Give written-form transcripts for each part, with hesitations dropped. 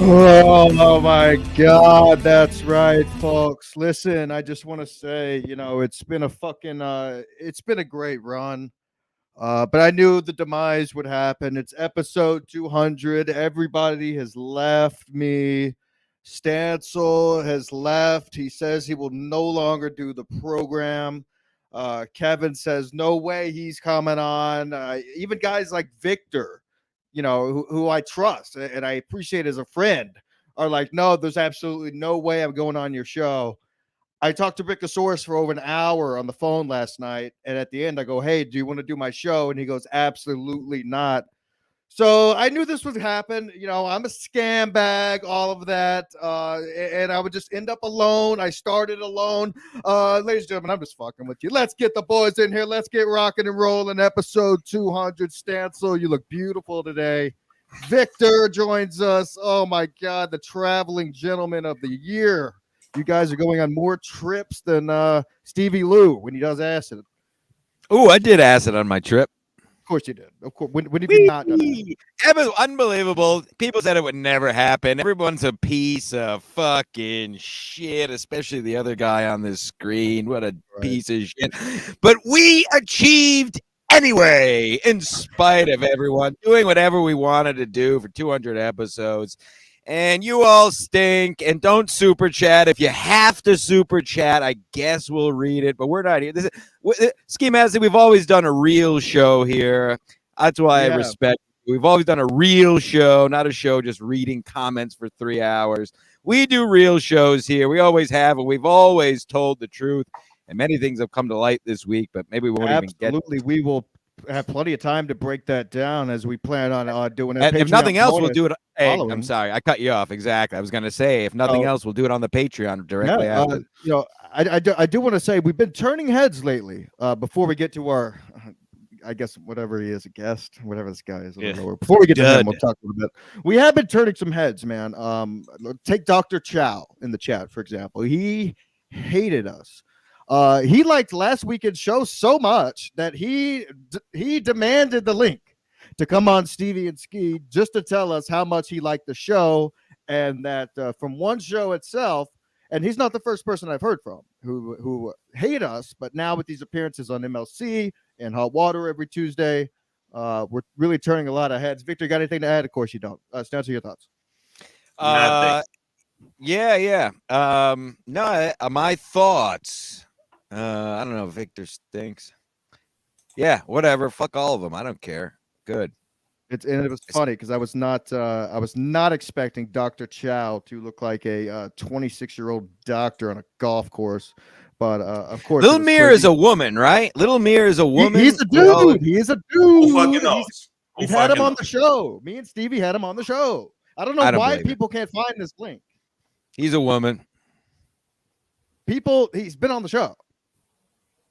Oh my God, that's right, folks. Listen, I just want to say, it's been it's been a great run. But I knew the demise would happen. It's episode 200. Everybody has left me. Stancil has left. He says he will no longer do the program. Kevin says no way he's coming on. Even guys like Victor, who I trust and I appreciate as a friend, are like, no, there's absolutely no way I'm going on your show. I talked to Brickosaurus for over an hour on the phone last night, and at the end, I go, "Hey, do you want to do my show?" And he goes, "Absolutely not." So I knew this would happen. I'm a scam bag, all of that, and I would just end up alone. I started alone. Ladies and gentlemen, I'm just fucking with you. Let's get the boys in here. Let's get rocking and rolling. Episode 200. Stancil, you look beautiful today. Victor joins us. Oh my God, the traveling gentleman of the year. You guys are going on more trips than Stevie Lou when he does acid. Oh, I did acid on my trip. Of course you did. Of course. When have you not done acid? It was unbelievable. People said it would never happen. Everyone's a piece of fucking shit, especially the other guy on this screen. What a piece of shit. But we achieved anyway, in spite of everyone doing whatever we wanted to do for 200 episodes. And you all stink. And don't super chat. If you have to super chat, I guess we'll read it. But we're not here. Ski Master, we've always done a real show here. That's why I respect you. We've always done a real show, not a show just reading comments for 3 hours. We do real shows here. We always have, and we've always told the truth. And many things have come to light this week, but maybe we won't even get. Absolutely, we will have plenty of time to break that down as we plan on doing it. If nothing else, we'll do it. Hey, I'm sorry, I cut you off. Exactly. I was going to say, if nothing else, we'll do it on the Patreon directly after. I do want to say we've been turning heads lately. Before we get to our, I guess whatever he is, a guest, whatever this guy is. Before we get to him, we'll talk a little bit. We have been turning some heads, man. Take Dr. Chow in the chat, for example. He hated us. He liked last weekend's show so much that he demanded the link to come on Stevie and Ski just to tell us how much he liked the show, and that from one show itself, and he's not the first person I've heard from who hate us, but now with these appearances on MLC and Hot Water every Tuesday, we're really turning a lot of heads. Victor, got anything to add? Of course you don't. Stand to your thoughts. Yeah. No, my thoughts. I don't know. Victor stinks. Yeah, whatever. Fuck all of them. I don't care. Good. It was funny because I was not expecting Dr. Chow to look like a 26-year-old doctor on a golf course, but of course, Little Mir is a woman, right? Little Mir is a woman. He's a dude. He is a dude. Who fucking knows? We've had him on the show. Me and Stevie had him on the show. I don't know why people can't find this link. He's a woman. He's been on the show.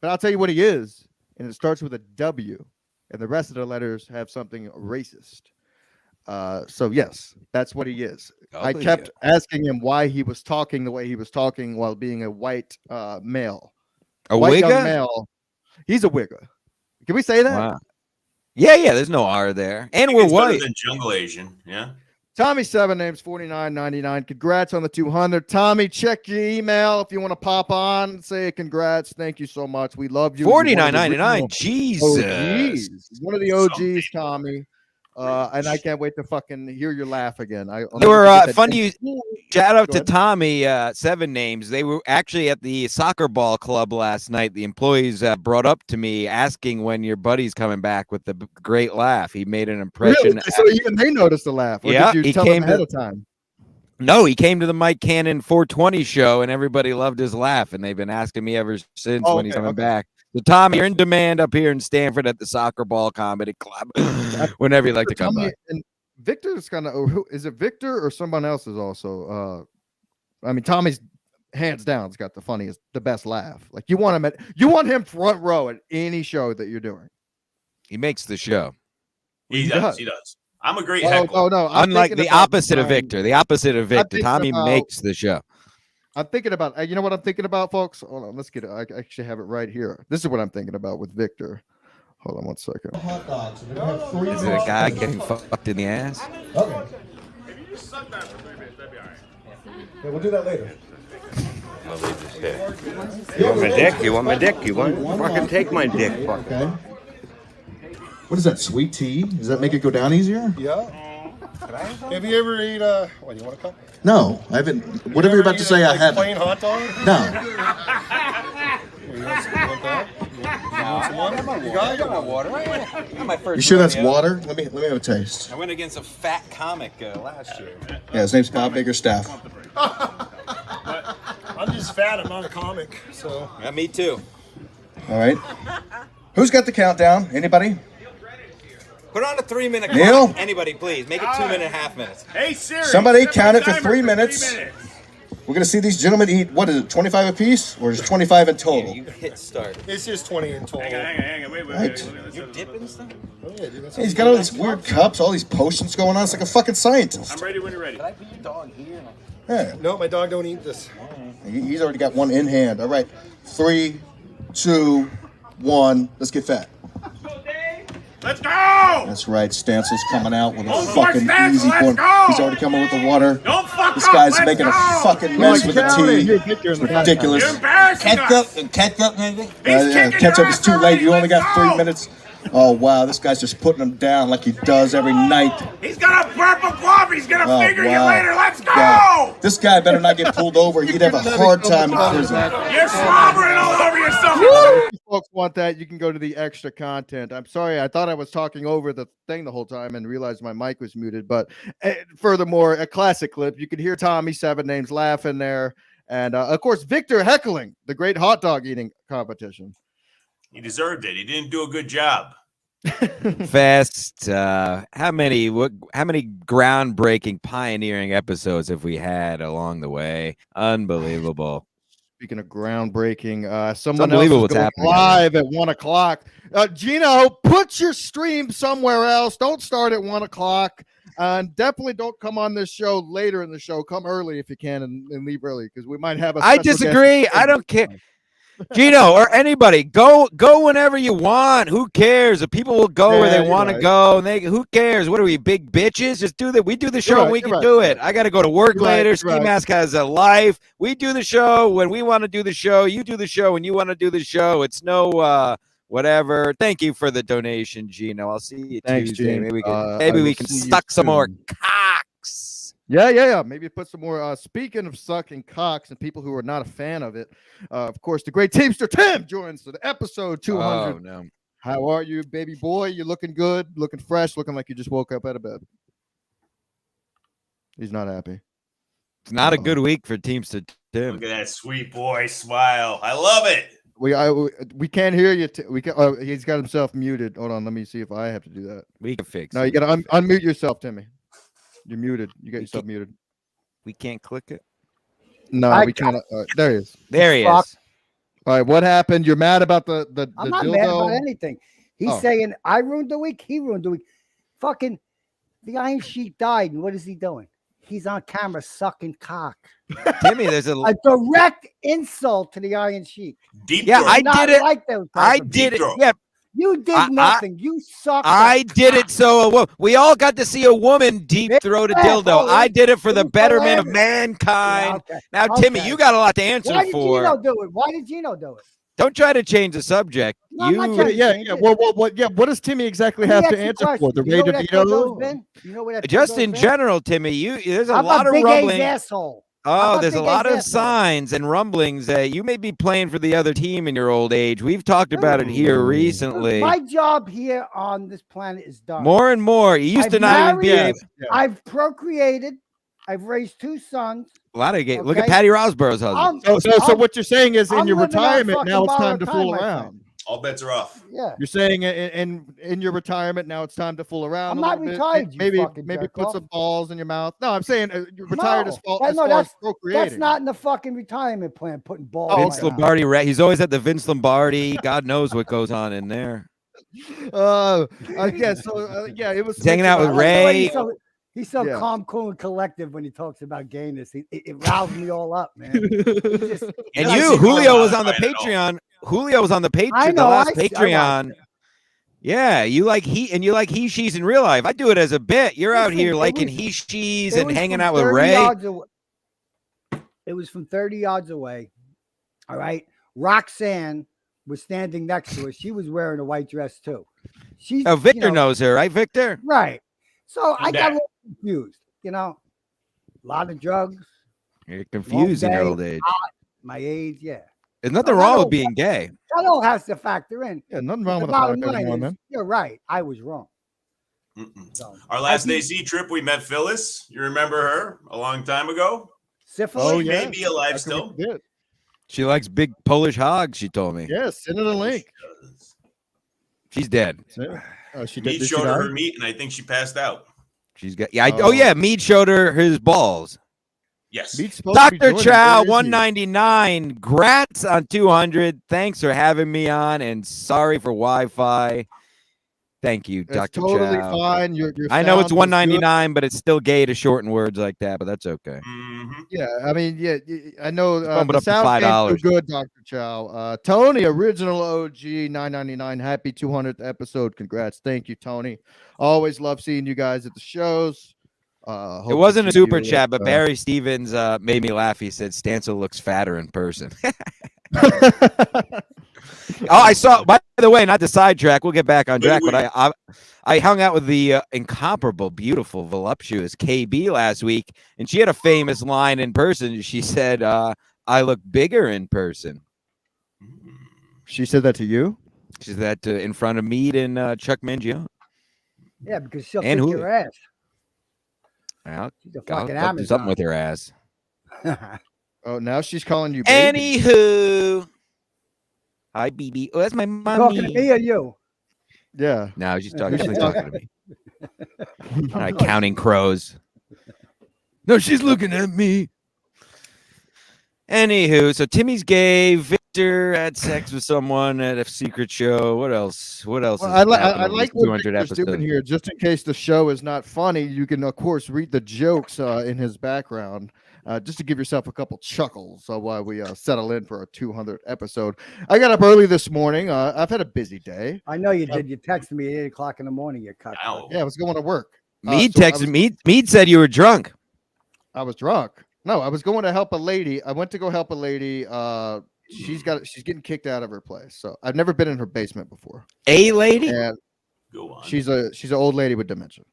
But I'll tell you what he is, and it starts with a W, and the rest of the letters have something racist. So yes, that's what he is. I kept asking him why he was talking the way he was talking while being a white male. A white wigger? Young male. He's a wigger. Can we say that? Wow. Yeah. There's no R there, and we're white. Than Jungle Asian, yeah. Tommy 7 names $49.99. Congrats on the 200. Tommy, check your email if you want to pop on. Say congrats. Thank you so much. We love you. $49.99. Jesus. One of the OGs, Tommy. And I can't wait to fucking hear your laugh again. They were funny. Shout out to Tommy, 7 names. They were actually at the soccer ball club last night. The employees brought up to me asking when your buddy's coming back with the great laugh. He made an impression. Really? So even they noticed the laugh. Or did you tell them ahead of time? No, he came to the Mike Cannon 420 show, and everybody loved his laugh, and they've been asking me ever since when he's coming back. So, Tommy, you're in demand up here in Stanford at the Soccer Ball Comedy Club whenever you'd like to come by. And Victor's kind of, is it Victor or someone else is also? Tommy's hands down has got the best laugh. Like you want him front row at any show that you're doing. He makes the show. He does. I'm a great heckler. Oh no! Unlike the opposite of Victor. The opposite of Victor. Tommy makes the show. I'm thinking about, you know what I'm thinking about, folks? Hold on, let's get it. I actually have it right here. This is what I'm thinking about with Victor. Hold on one second. Is it a guy getting fucked in the ass? Okay. Suck that for 3 minutes. That'd be all right. Yeah, we'll do that later. I'll leave this here. You want my dick? You want my dick? You want fucking take my dick? Fuck. Okay. What is that, sweet tea? Does that make it go down easier? Yeah. Have you ever eat what, you want a cup? No, I haven't. Whatever you're about to say, I haven't. Plain hot dog? No. You want that? You want some water? You got it? Water. My first You sure that's water? Let me have a taste. I went against a fat comic last year. Yeah, his name's Bob Biggerstaff. I'm just fat. I'm not a comic, so. Yeah, me too. All right. Who's got the countdown? Anybody? Put on a 3-minute Neil? clock. Anybody, please. Make it 2.5 minutes. Hey Siri. Somebody set my count it for timer 3 minutes. We're gonna see these gentlemen eat. What is it? 25 apiece, or is it 25 in total? You hit start. It's just 20 in total. Hang on. Wait. Right. You're dipping stuff? Oh, yeah, dude, that's He's got all these weird cups, all these potions going on. It's like a fucking scientist. I'm ready when you're ready. Can I put your dog here? Yeah. No, my dog don't eat this. He's already got one in hand. All right. 3, 2, 1. Let's get fat. Let's go! That's right. Stansel's coming out with a Oh, fucking Stancil, easy let's one. go! He's already coming with the water. Don't fuck This up, guy's let's making go! a fucking mess with the tea. It's ridiculous. You're embarrassing us. Ketchup, maybe? He's kicking Ketchup your is ass too already. late. You only Let's got go. 3 minutes. Oh, wow. This guy's just putting them down like he does every night. He's got a purple glove. He's gonna Oh, figure you wow. later. Let's go! God. This guy better not get pulled over. He'd have a hard time in prison. You're slobbering all over yourself. If you folks want that, you can go to the extra content. I'm sorry, I thought I was talking over the thing the whole time and realized my mic was muted. But furthermore, a classic clip. You could hear Tommy Seven Names laughing there, and of course Victor heckling the great hot dog eating competition. He deserved it. He didn't do a good job. Fest. How many groundbreaking, pioneering episodes have we had along the way? Unbelievable. Speaking of groundbreaking, someone else unbelievable is what's going happening. live at 1 o'clock. Gino, put your stream somewhere else. Don't start at 1 o'clock. And definitely don't come on this show later in the show. Come early if you can and leave early because we might have a I special guest. disagree. I don't care. Gino or anybody, go whenever you want. Who cares? The people will go where they you're want to right. go. And who cares? What are we, big bitches? Just do that. We do the show right, and we you're can right. do it. I got to go to work You're right, later. you're Ski right. Mask has a life. We do the show when we want to do the show. You do the show when you want to do the show. It's no whatever. Thank you for the donation, Gino. I'll see you Thanks, Tuesday. Gene. Maybe we can, I maybe will we can see you suck some more soon. cocks. Yeah. Maybe put some more. Speaking of sucking cocks and people who are not a fan of it, of course, the great Teamster Tim joins the episode 200. Oh no. How are you, baby boy? You looking good, looking fresh, looking like you just woke up out of bed. He's not happy. It's not a good week for Teamster Tim. Look at that sweet boy smile. I love it. We can't hear you. We can. He's got himself muted. Hold on. Let me see if I have to do that. We can fix No, it. you got to unmute yourself, Timmy. You're muted. You got yourself muted. We can't click it. No, we can't. There he is. There he Fuck. is. All right. What happened? You're mad about the I'm not dildo? mad about anything. He's Oh. saying I ruined the week. He ruined the week. Fucking the Iron Sheik died, and what is he doing? He's on camera sucking cock. Timmy, there's A direct insult to the Iron Sheik. Deep Yeah, throat. I Not did it. Like those I type of did it. throat. Yeah, You did I- nothing. You sucked. I a did it. cock. So we all got to see a woman deep throat a Yeah, dildo. oh, I did it for the it was betterment of hilarious. mankind. Yeah, okay. Now, Timmy, Okay. you got a lot to answer Why did for. Gino do it? Why did Gino do it? Don't try to change the subject. No, I'm not You trying to Yeah. change it. What does Timmy exactly Let have me to ask you a answer for? question. The You know rate where of that dildo's dildo? been? You know where that just dildo's in been? general, Timmy. There's a I'm lot a of big rumbling. A's asshole. Oh, I'm a there's a big lot A's of asshole. signs and rumblings that you may be playing for the other team in your old age. We've talked about it here Ooh. recently. My job here on this planet is done. More and more. You used I've to not even be married- able. I've procreated. I've raised 2 sons. A lot of Look at Okay. Patty Roseborough's husband. So what you're saying is in I'm your living on retirement fucking now it's time borrowed to time, fool my around. friend. All bets are off. Yeah. You're saying in your retirement now it's time to fool around. I'm a not little bit. retired, you Maybe fucking maybe jerk put off. some balls in your mouth. No, I'm saying you're retired as far as that's procreating. not in the fucking retirement plan. Putting balls. Oh, in Vince my mouth. Lombardi, he's always at the Vince Lombardi. God knows what goes on in there. Yeah. So yeah, it was He's hanging out with I like the way Ray. He's so Yeah. calm, cool, and collective when he talks about gayness. It rouses me all up, man. He just- And Yeah, you, he's Julio not was on the fine at all. Patreon. Julio was on the I Patreon, the know, last I watched Patreon. Yeah, you like he she's in real life. I do it as a bit. You're out Listen, here it liking was- he she's It and was hanging from out with 30 Ray. yards away. It was from 30 yards away. All right. Roxanne was standing next to her. She was wearing a white dress too. She's Oh, Victor knows her, right, Victor? Right. So I got a that? little confused, a lot of drugs, You're confused in your day, old age. my age, yeah. There's nothing that wrong with all- being gay. That all has to factor in. Yeah, nothing But wrong the with the bottom fact every line now and is, then. you're right. I was wrong. So, Our last I think AC trip, we met Phyllis. You remember her a long time ago? syphilis. Oh She yeah, may be alive How still. come we did? She likes big Polish hogs, she told me. Yeah, send her the link. She's dead. Oh, she did. Meat Did she showed her die? her meat, and I think she passed out. She's got yeah. Oh. Yeah, Mead showed her his balls. Yes. Meat's supposed to be Dr. joining. Chow, Where is he? 199. Grats on 200. Thanks for having me on, and sorry for Wi-Fi. Thank you, It's Dr. totally Chow. fine. Your I know it's sound was good. 199, but it's still gay to shorten words like that, but that's okay. Yeah, I mean, yeah, I know bump it the up to sound came $5. through good, Dr. Chow. Tony, original OG, 999. Happy 200th episode. Congrats. Thank you, Tony. Always love seeing you guys at the shows. It Hope wasn't to a see you super at, chat, but Barry Stevens made me laugh. He said Stancil looks fatter in person. Oh, I saw. By the way, not to sidetrack. We'll get back on track. But I hung out with the incomparable, beautiful, voluptuous KB last week, and she had a famous line in person. She said, "I look bigger in person." She said that to you? She said that in front of Mead and Chuck Mangione. Yeah, because she'll And kick Julio. your ass. I'll She's a I'll fucking do something Amazon. with her ass. Oh, now she's calling you baby. Anywho, hi BB. Oh, that's my Talking to mommy. me or you? Yeah. No, she's Who's talking. she She's talking talking to me. All right, counting crows. No, she's looking at me. Anywho, so Timmy's gay. Victor had sex with someone at a secret show. What else? What else? Well, has I happened over like these what 200 Victor's doing episodes? here, just in case the show is not funny. You can, of course, read the jokes in his background, just to give yourself a couple chuckles while we settle in for our 200th episode. I got up early this morning. I've had a busy day. I know you did. You texted me at 8 o'clock in the morning. You cut. Ow. Yeah, I was going to work. Mead so I texted was- me. Mead said you were drunk. I was drunk. No, I was going to help a lady. I went to go help a lady. She's getting kicked out of her place. So I've never been in her basement before. A lady. And Go on. she's an old lady with dementia.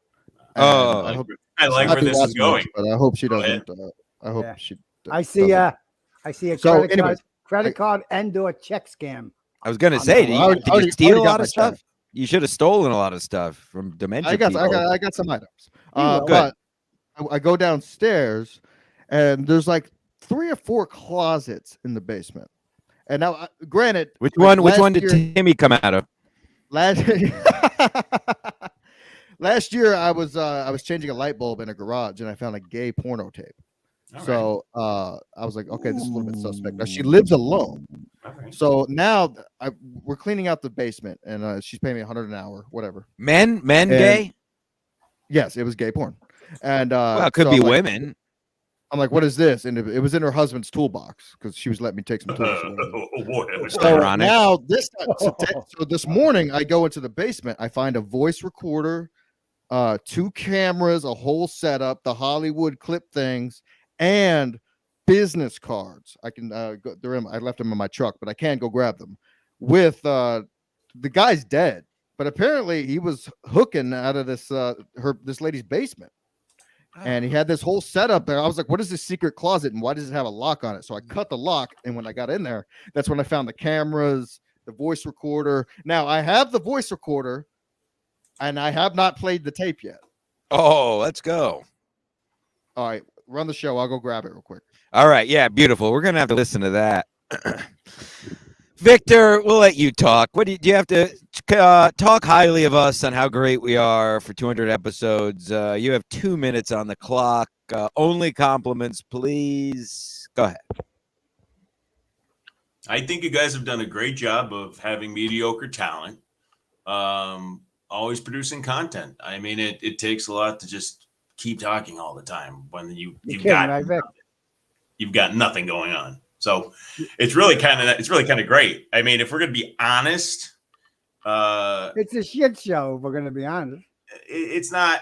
And Oh. I hope I like she'll where not be this is watching going. but I hope she Go ahead. doesn't. I hope Yeah. she. I see. doesn't. I see a So, credit anyways, card and/or check scam. I was gonna I'm say, not- did I you, already- did you already steal a got lot my of stuff? check. You should have stolen a lot of stuff from dementia. I got people. some items. will. But I go downstairs, and there's like 3 or 4 closets in the basement. And now, granted, Which like one? Which last one did year- Timmy come out of? Last last year, I was changing a light bulb in a garage, and I found a gay porno tape. All So I was like, okay, this is a little bit suspect. Now she lives alone. All right. So now we're cleaning out the basement, and she's paying me $100 an hour, whatever. Men And- gay? Yes, it was gay porn. And Well, it could so be I'm like- women. I'm like, what is this? And it was in her husband's toolbox because she was letting me take some tools. or whatever. Oh boy, that was So ironic. now so this morning I go into the basement. I find a voice recorder, 2 cameras, a whole setup, the Hollywood clip things, and business cards. I can go. I left them in my truck, but I can't go grab them. With the guy's dead, but apparently he was hooking out of this this lady's basement. And he had this whole setup there. I was like, what is this secret closet and why does it have a lock on it? So I cut the lock. And when I got in there, that's when I found the cameras, the voice recorder. Now I have the voice recorder and I have not played the tape yet. Oh, let's go. All right, run the show. I'll go grab it real quick. All right. Yeah, beautiful. We're going to have to listen to that. Victor, we'll let you talk. What do you have to talk highly of us on how great we are for 200 episodes? You have 2 minutes on the clock. Only compliments, please. Go ahead. I think you guys have done a great job of having mediocre talent, always producing content. I mean, it takes a lot to just keep talking all the time when you've got nothing going on. So it's really kind of great. I mean, if we're going to be honest, It's a shit show, if we're gonna be honest. It's not.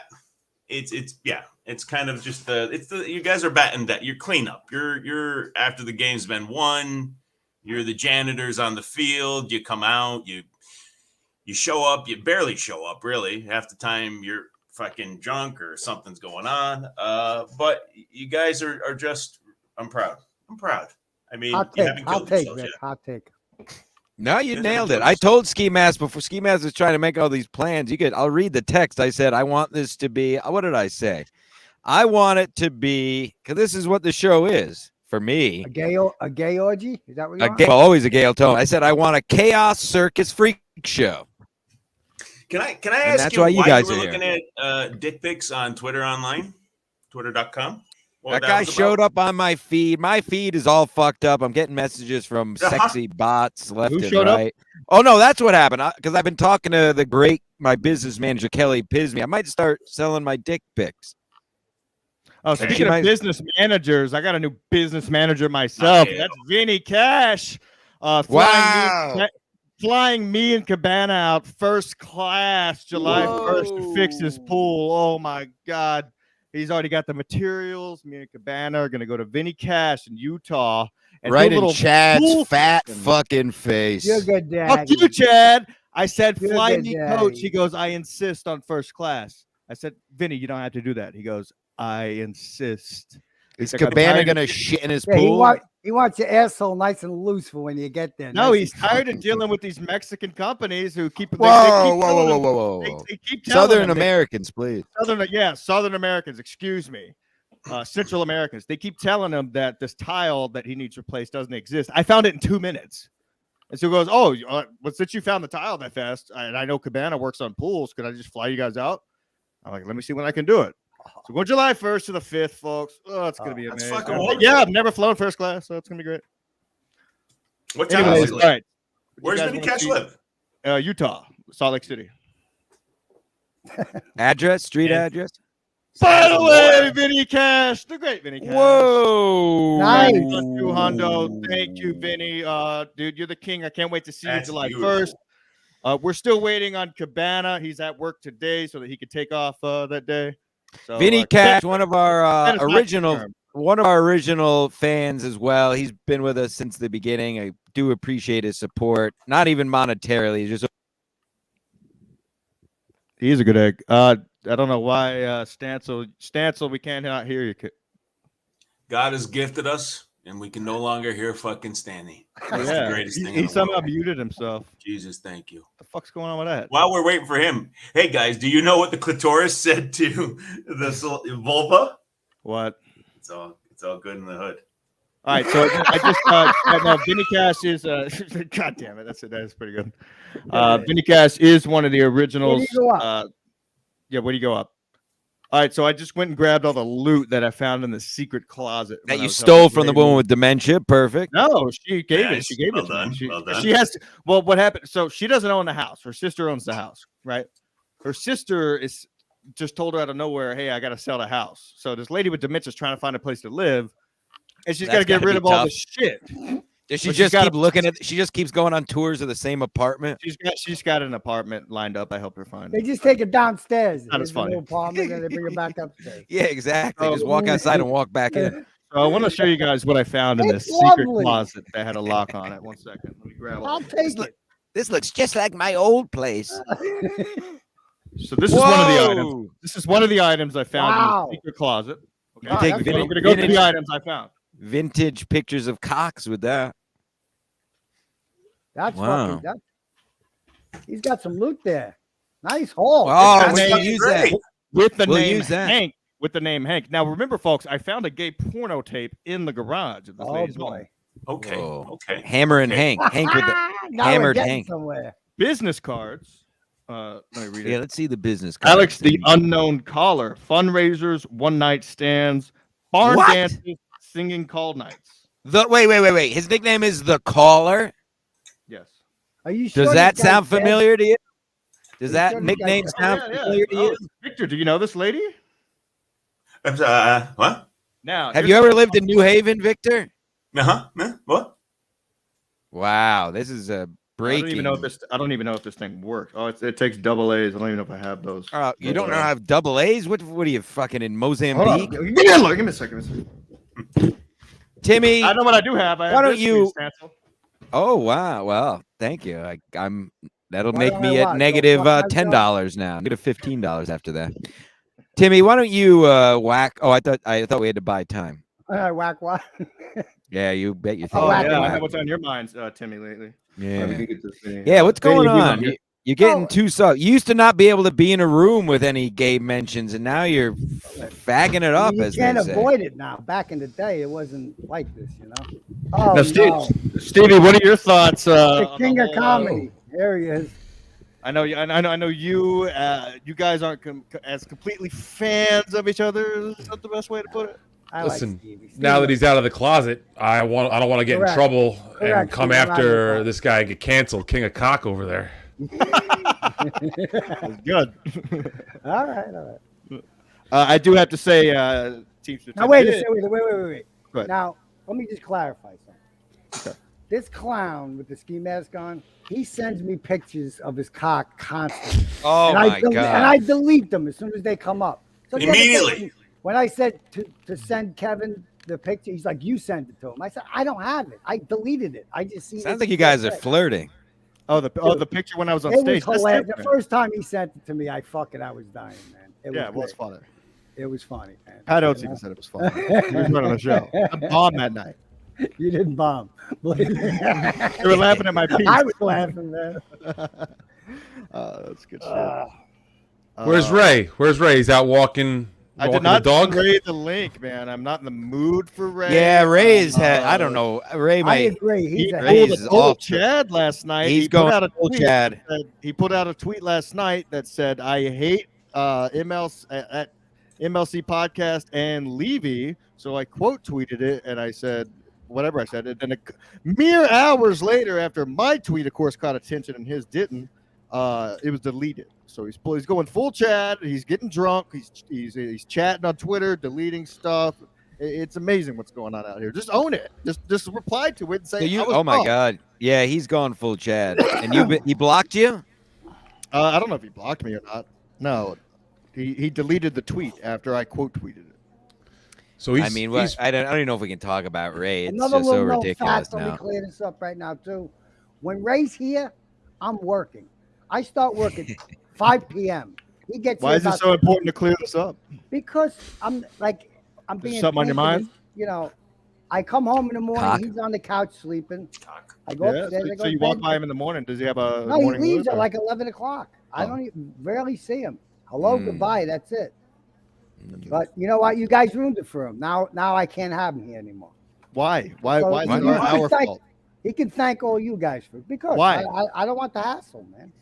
It's kind of just you guys are batting that you're cleanup. You're after the game's been won. You're the janitors on the field. You come out. You show up. You barely show up. Really, half the time you're fucking drunk or something's going on. But you guys are just. I'm proud. I mean, Hot you take, haven't hot killed take, yourselves Vic, yet. hot take. No, you Yes, nailed I'm it. doing I told Ski Mask before Ski Mask was trying to make all these plans. I'll read the text. I said, I want this to be, what did I say? I want it to be, because this is what the show is for me. A gay orgy? Is that what you want? Always a Gale tone. I said, I want a chaos circus freak show. Can I ask that's you why why you guys you were are looking at dick pics on Twitter online, twitter.com? That guy showed up on my feed. My feed is all fucked up. I'm getting messages from sexy bots left Who and showed up? right. Oh no, that's what happened. Because I've been talking to my business manager Kelly Pisney. I might start selling my dick pics. Oh, Hey. speaking of business managers, I got a new business manager myself. Okay. That's Vinny Cash. Flying me and Cabana out first class July 1st to fix his pool. Oh my God. He's already got the materials. Me and Cabana are going to go to Vinny Cash in Utah. And Right do a in little Chad's pool fat fixing. fucking face. You're good, Dad. Fuck you, Chad. I said, You're fly good, me, Daddy. coach. He goes, I insist on first class. I said, Vinny, you don't have to do that. He goes, I insist. Is Like, I'm Cabana tired of- gonna shit in his Yeah, pool? he wants your asshole nice and loose for when you get there. No, Nice he's and tired of funky. dealing with these Mexican companies who keep. Whoa. They keep telling Southern him Americans, please. Southern Americans. Excuse me, Central Americans. They keep telling him that this tile that he needs replaced doesn't exist. I found it in 2 minutes, and so he goes, "Oh, well, since you found the tile that fast, and I know Cabana works on pools, could I just fly you guys out?" I'm like, "Let me see when I can do it." So we're July 1st to the 5th, folks. Oh, it's gonna be That's amazing. fucking wonderful. Yeah, I've never flown first class, so it's gonna be great. What time Anyways, is it? all right. Where's Vinny Cash live? Utah, Salt Lake City. Address, street Yeah. address. By the Sounds way, more. Vinny Cash, the great Vinny Cash. Whoa. Nice. Hundo. Thank you, Vinny. Dude, you're the king. I can't wait to see That's you July beautiful. 1st. We're still waiting on Cabana. He's at work today so that he could take off that day. So, Vinny Cash, one of our Cabana's not original confirmed. fans as well. He's been with us since the beginning. I do appreciate his support. Not even monetarily, just He's a good egg. I don't know why Stancil, we cannot hear you. God has gifted us, and we can no longer hear fucking Stanley. That's the greatest thing in He the somehow world. muted himself. Jesus, thank you. What the fuck's going on with that? While we're waiting for him, hey guys, do you know what the clitoris said to the vulva? What? It's all good in the hood. All right, so I just no, Vinny Cash is God damn it, that is pretty good. Vinny Cash is one of the originals. Where do you go up? Yeah, where do you go up? All right, so I just went and grabbed all the loot that I found in the secret closet that when I you was stole helping from the Ray woman move. with dementia. Perfect. No, she gave it. Nice. She gave Well it to done. me. Well done. She has to, well, what happened? So she doesn't own the house. Her sister owns the house, right? Her sister is just told her out of nowhere, hey, I got to sell the house. So this lady with dementia is trying to find a place to live, and she's got to That's get gotta rid be of all tough. the shit. Does she But she's just got keep a- looking at? She just keeps going on tours of the same apartment. She's got an apartment lined up. I helped her find They it. just take it downstairs. Not as There's a funny. little apartment, and they bring it back upstairs. Yeah, exactly. Oh, Just walk outside and walk back in. So I want to show you guys what I found in It's this secret lovely. closet that had a lock on it. 1 second. Let me grab I'll it. take it. This looks just like my old place. So this is one of the items. Whoa. This is one of the items I found Wow. in the secret closet. Okay. Wow, take that's So Vinny- I'm going to go through vintage- the items I found. Vintage pictures of cocks with that. That's Wow. fucking. He's got some loot there. Nice haul. Oh, That's we'll fucking use great. that. With the We'll name use that. Hank. With the name Hank. Now remember, folks, I found a gay porno tape in the garage of this Oh lady's home. boy. Okay. Whoa. Okay. Hammer and Okay. Hank with the Now we're hammered getting Hank. somewhere. Business cards. Let me read it. Yeah, let's see the business. cards. Alex, the unknown caller. Fundraisers, one night stands, barn What? dances, singing call nights. Wait. His nickname is the Caller. Yes. Are you sure Does this that guy's sound dead? familiar to you? Does You that sure this nickname guy's sound familiar to you? Victor, do you know this lady? What? Now, Have you ever lived in New Haven, Victor? Uh-huh. What? Wow, this is a Breaking. I don't even know if this thing works. Oh, it takes double A's. I don't even know if I have those. You don't know how to have double A's? What are you fucking in Mozambique? Give me a second. Timmy, I know what I do have. why don't you? Oh wow! Well, thank you. That'll Why make don't me I at what? negative Go fuck $10 now. Negative $15 after that. Timmy, why don't you whack? Oh, I thought we had to buy time. Whack what? Yeah, you bet you're Oh thinking. yeah, I know what's on your minds, Timmy, lately. Yeah. Yeah, what's going on? You're getting too soft. You used to not be able to be in a room with any gay mentions, and now you're fagging it up. You as can't they say. avoid it now. Back in the day, it wasn't like this, you know. Oh Now, Stevie, what are your thoughts? The king of comedy. There he is. I know you. You guys aren't as completely fans of each other. Is that the best way to put it? Listen, like Stevie. now that he's out of the closet, I don't want to get in trouble and come after this guy and get canceled. King of cock over there. That's good. All right. I do have to say, Teamster. Now wait. Now let me just clarify something. Okay. This clown with the ski mask on, he sends me pictures of his cock constantly. Oh my God! And I delete them as soon as they come up. So Immediately. When I said to send Kevin the picture, he's like, "You send it to him." I said, "I don't have it. I deleted it. I just see." Sounds like you guys are flirting. Oh, the picture when I was on It stage. was hilarious. The first time he sent it to me, I was dying, man. It was funny. It was funny, man. Pat Oates even said it was funny. He was running the show. I bombed that night. You didn't bomb. They were laughing at my piece. I was laughing, man. That's good shit. Where's Ray? Where's Ray? He's out walking. I did not send Ray the link, man. I'm not in the mood for Ray. Yeah, Ray's had. I don't know. Ray I might. agree. He Ray's pulled off. Chad last night. He's going full Chad. He put out a tweet last night that said, "I hate MLC podcast and Levy." So I quote tweeted it and I said whatever I said. And then mere hours later, after my tweet, of course, caught attention and his didn't, it was deleted. So he's going full Chad. He's getting drunk. He's chatting on Twitter, deleting stuff. It's amazing what's going on out here. Just own it. Just reply to it and say, "Oh my God, yeah, he's gone full Chad." And he blocked you? I don't know if he blocked me or not. No, he deleted the tweet after I quote tweeted it. So I don't even know if we can talk about Ray. It's Another just so little ridiculous fact, let now. me clear this up right now too. When Ray's here, I'm working. I start working 5 p.m. He gets. Why is it so important to clear this up? Because I'm being something on your mind. You know, I come home in the morning. Cock. He's on the couch sleeping. I go upstairs. I go So you to walk bed. by him in the morning. Does he have a No, he morning leaves wood, at or- like 11 o'clock. I don't even rarely see him. Hello, goodbye. That's it. But you know what? You guys ruined it for him. Now I can't have him here anymore. Why? Why? So Why is he it can our thank- fault? He can thank all you guys for because Why? I don't want the hassle, man.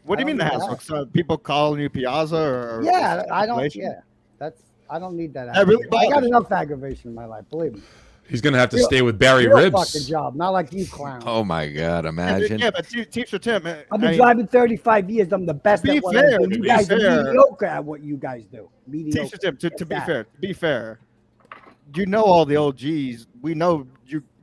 What do you mean the I don't hassle? need So people calling you Piazza or Yeah, I don't. speculation? Yeah, I don't need that. That really aggravation. I got bothers enough aggravation in my life. Believe me. He's gonna have to stay with Barry Real Ribs. fucking job, not like you clowns. Oh my God, imagine. Yeah, but Teamster Tim, I've been driving 35 years. I'm the best be at what fair, I do. to You be guys are fair. mediocre at what you guys do. Mediocre. Teamster Tim, to be That's fair, you know all the OGs. We know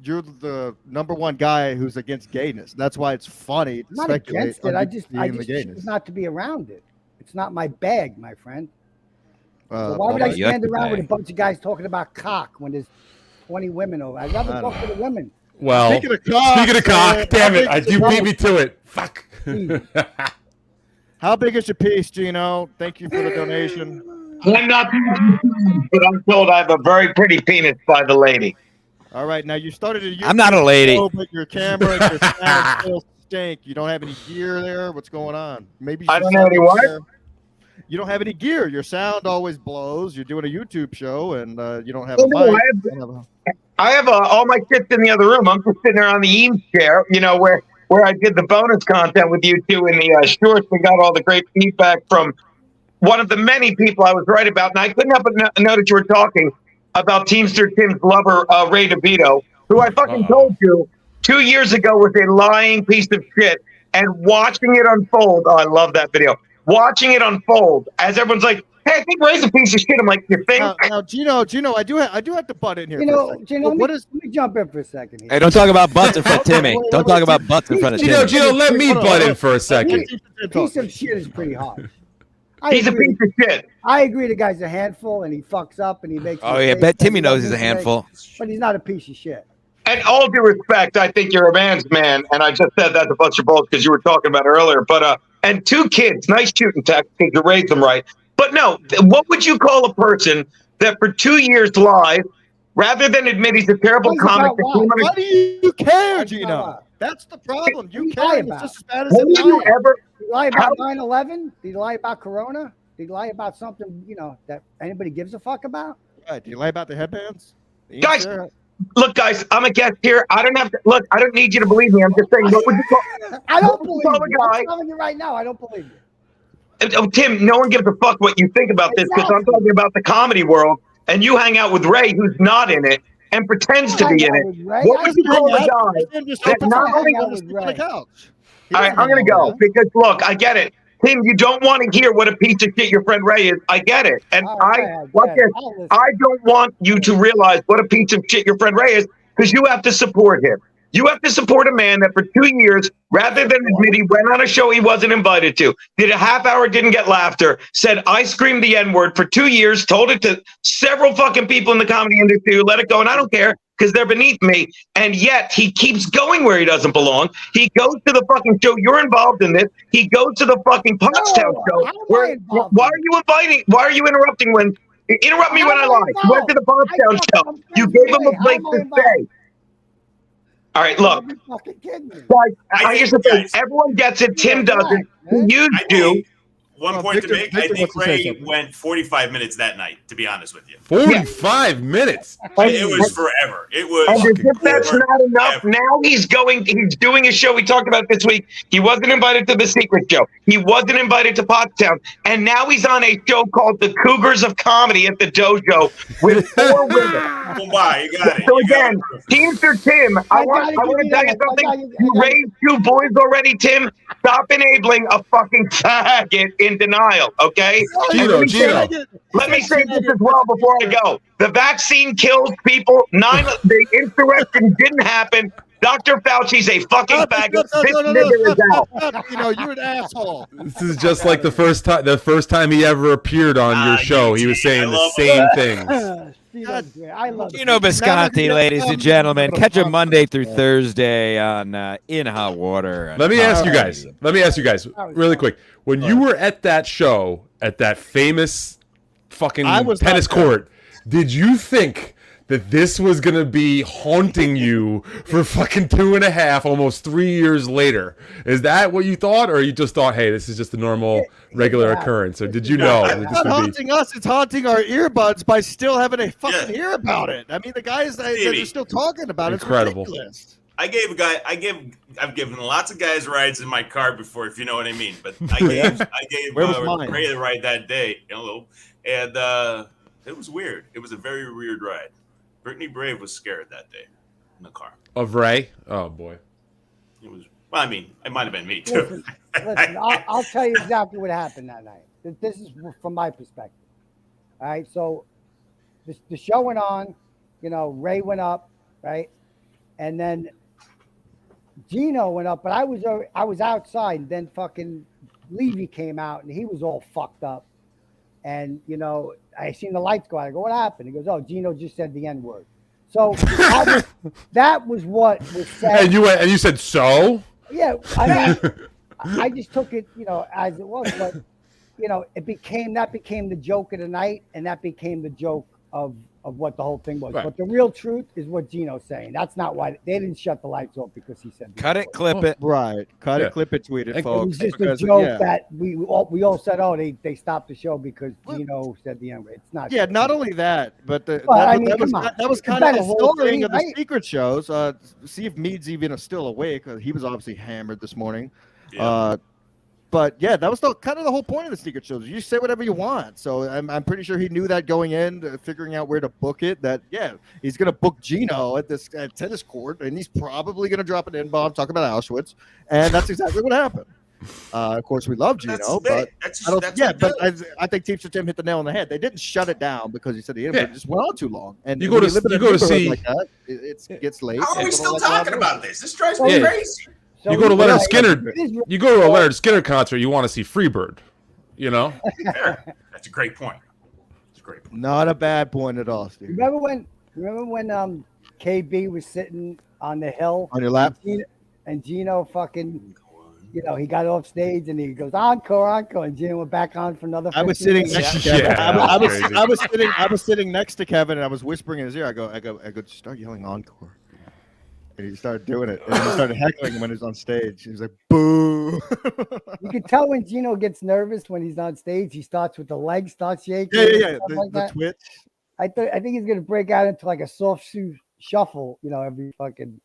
you're the number one guy who's against gayness. That's why it's funny to I'm not speculate against it. on I you just being the choose gayness. not to be around it. It's not my bag, my friend. Uh, So why would I you like stand the around with a bag. bunch of guys talking about cock when there's 20 women over? I'd rather I talk don't to the women. Well, Speaking of cock, damn it! how big You is beat me to it. Fuck. How big is your piece, Gino? Thank you for the donation. I'm not, but I'm told I have a very pretty penis by the lady. All right, now you started a YouTube I'm not a lady. show, but your camera and your sound still stink. You don't have any gear there. What's going on? Maybe you I should don't have any what? gear. You don't have any gear. Your sound always blows. You're doing a YouTube show and you don't have a No, mic. I have all my shit's in the other room. I'm just sitting there on the Eames chair, you know, where I did the bonus content with you two in the shorts. We got all the great feedback from one of the many people I was right about. And I couldn't help but notice you were talking about Teamster Tim's lover, Ray DeVito, who I fucking told you 2 years ago was a lying piece of shit. And watching it unfold, oh, I love that video. Watching it unfold as everyone's like, hey, I think Ray's a piece of shit. I'm like, you think? Now, Gino, I do have to butt in here. Gino, what is? Let me jump in for a second here. Hey, don't talk about butts in front of Timmy. Don't talk about butts in front of Timmy. Gino, let me butt in for a second. Piece of shit is pretty harsh. He's a piece of shit. I agree the guy's a handful and he fucks up and he makes. Oh yeah, bet Timmy knows he's a handful. But he's not a piece of shit. And all due respect, I think you're a man's man, and I just said that's a bunch of bullshit because you were talking about it earlier. But and 2 kids, nice shooting tech because you raised them right. But no, what would you call a person that for 2 years live, rather than admit he's a terrible comic? Why do you care, Gino? That's the problem. You care. It's just as bad as Did you ever? Did he lie about 9/11? Did he lie about Corona? Did he lie about something that anybody gives a fuck about? Right. Do you lie about the headbands? Guys, look, guys, I'm a guest here. I don't have to look. I don't need you to believe me. I'm just saying. What would you call? I don't believe you. Guy? I'm telling you right now. I don't believe you. Oh, Tim, no one gives a fuck what you think about this because I'm talking about the comedy world, and you hang out with Ray, who's not in it and pretends to be in it. What would you call a guy that not only on the couch? All right, I'm gonna go because look, I get it. Tim, you don't want to hear what a piece of shit your friend Ray is. I get it. And I don't want you to realize what a piece of shit your friend Ray is because you have to support him. You have to support a man that for 2 years, rather than admit he went on a show he wasn't invited to, did a half hour, didn't get laughter, said, I screamed the N-word for 2 years, told it to several fucking people in the comedy industry who let it go, and I don't care because they're beneath me. And yet he keeps going where he doesn't belong. He goes to the fucking show. You're involved in this. He goes to the fucking Pottstown show. Why are you interrupting when interrupt me when I lie? You went to the Pottstown show. You gave him a place to stay. All right, look. Guys, I used to think everyone gets it. Tim doesn't. He used to. One point to make. I think Ray went 45 minutes that night, to be honest with you. 45 minutes? It was forever. It was. And if that's not enough, now he's doing a show we talked about this week. He wasn't invited to the Secret Show. He wasn't invited to Pottstown. And now he's on a show called The Cougars of Comedy at the Dojo with 4 women. Well, bye. You got it. So again, Teamster Tim, I want to tell you something. You raised 2 boys already, Tim. Stop enabling a fucking faggot in denial, okay? Gino. Let me say this as well before I go. The vaccine kills people. The insurrection didn't happen. Dr. Fauci's a fucking faggot. No, you're an asshole. This is just like the first time he ever appeared on your show. He was saying the same things. Gino Bisconti, ladies and gentlemen. Catch him Monday through Thursday on In Hot Water. Let me ask you guys really quick. When you were at that show, at that famous fucking tennis court, did you think that this was going to be haunting you for fucking 2.5, almost 3 years later? Is that what you thought? Or you just thought, hey, this is just a normal, regular occurrence? Or did you know? It's not haunting us. It's haunting our earbuds by still having to fucking hear about it. I mean, the guys that are still talking about it. Incredible. It's ridiculous. I've given lots of guys rides in my car before, if you know what I mean. But I gave Ray a ride that day, and it was weird. It was a very weird ride. Brittany Brave was scared that day in the car. Of Ray? Oh boy. It was. Well, I mean, it might have been me too. Listen, I'll tell you exactly what happened that night. This is from my perspective. All right, so the show went on. Ray went up, right, and then Gino went up, but I was outside, and then fucking Levy came out, and he was all fucked up. And, I seen the lights go out. I go, what happened? He goes, oh, Gino just said the N-word. So that was what was said. And you said, so? Yeah, I mean, I just took it, as it was. But, that became the joke of the night, and that became the joke of what the whole thing was. Right. But the real truth is what Gino's saying. That's not why they didn't shut the lights off because he said. Cut it, clip it. Right. Cut it, clip it, tweet it, folks. It was just a joke that we all said, oh, they stopped the show because Gino said the N-word. It's not. Yeah, not only that, but that was kind of the whole thing of the secret shows. See if Mead's even still awake. He was obviously hammered this morning. Yeah. But yeah, that was kind of the whole point of the secret shows. You say whatever you want. So I'm pretty sure he knew that going in, figuring out where to book it. That he's gonna book Gino at tennis court, and he's probably gonna drop an N-bomb talking about Auschwitz, and that's exactly what happened. Of course, we love Gino, That's but that's I don't. that's Yeah, what but he does. I think Teamster Tim hit the nail on the head. They didn't shut it down because he said he didn't. But it just went on too long. And You when go to- live in you a go to neighborhood see- like that, it gets late. How are we People still don't like talking loud about music. this? This drives me Yeah. crazy. So You go to he- Leonard yeah, Skinner. You go to a Leonard Skinner concert. You want to see Freebird. You know. Fair. That's a great point. That's a great point. Not a bad point at all, Steve. Remember when KB was sitting on the hill On your lap? and Gino fucking, he got off stage and he goes encore, and Gino went back on for another. I was 15 sitting minutes. next to Kevin. Yeah, I was sitting next to Kevin, and I was whispering in his ear. I go, start yelling encore. And he started doing it, and he started heckling when he was on stage. He was like, "Boo!" You can tell when Gino gets nervous when he's on stage. He starts with the legs, starts shaking. Yeah. stuff like The that. twitch. I think he's gonna break out into like a soft shoe shuffle, every fucking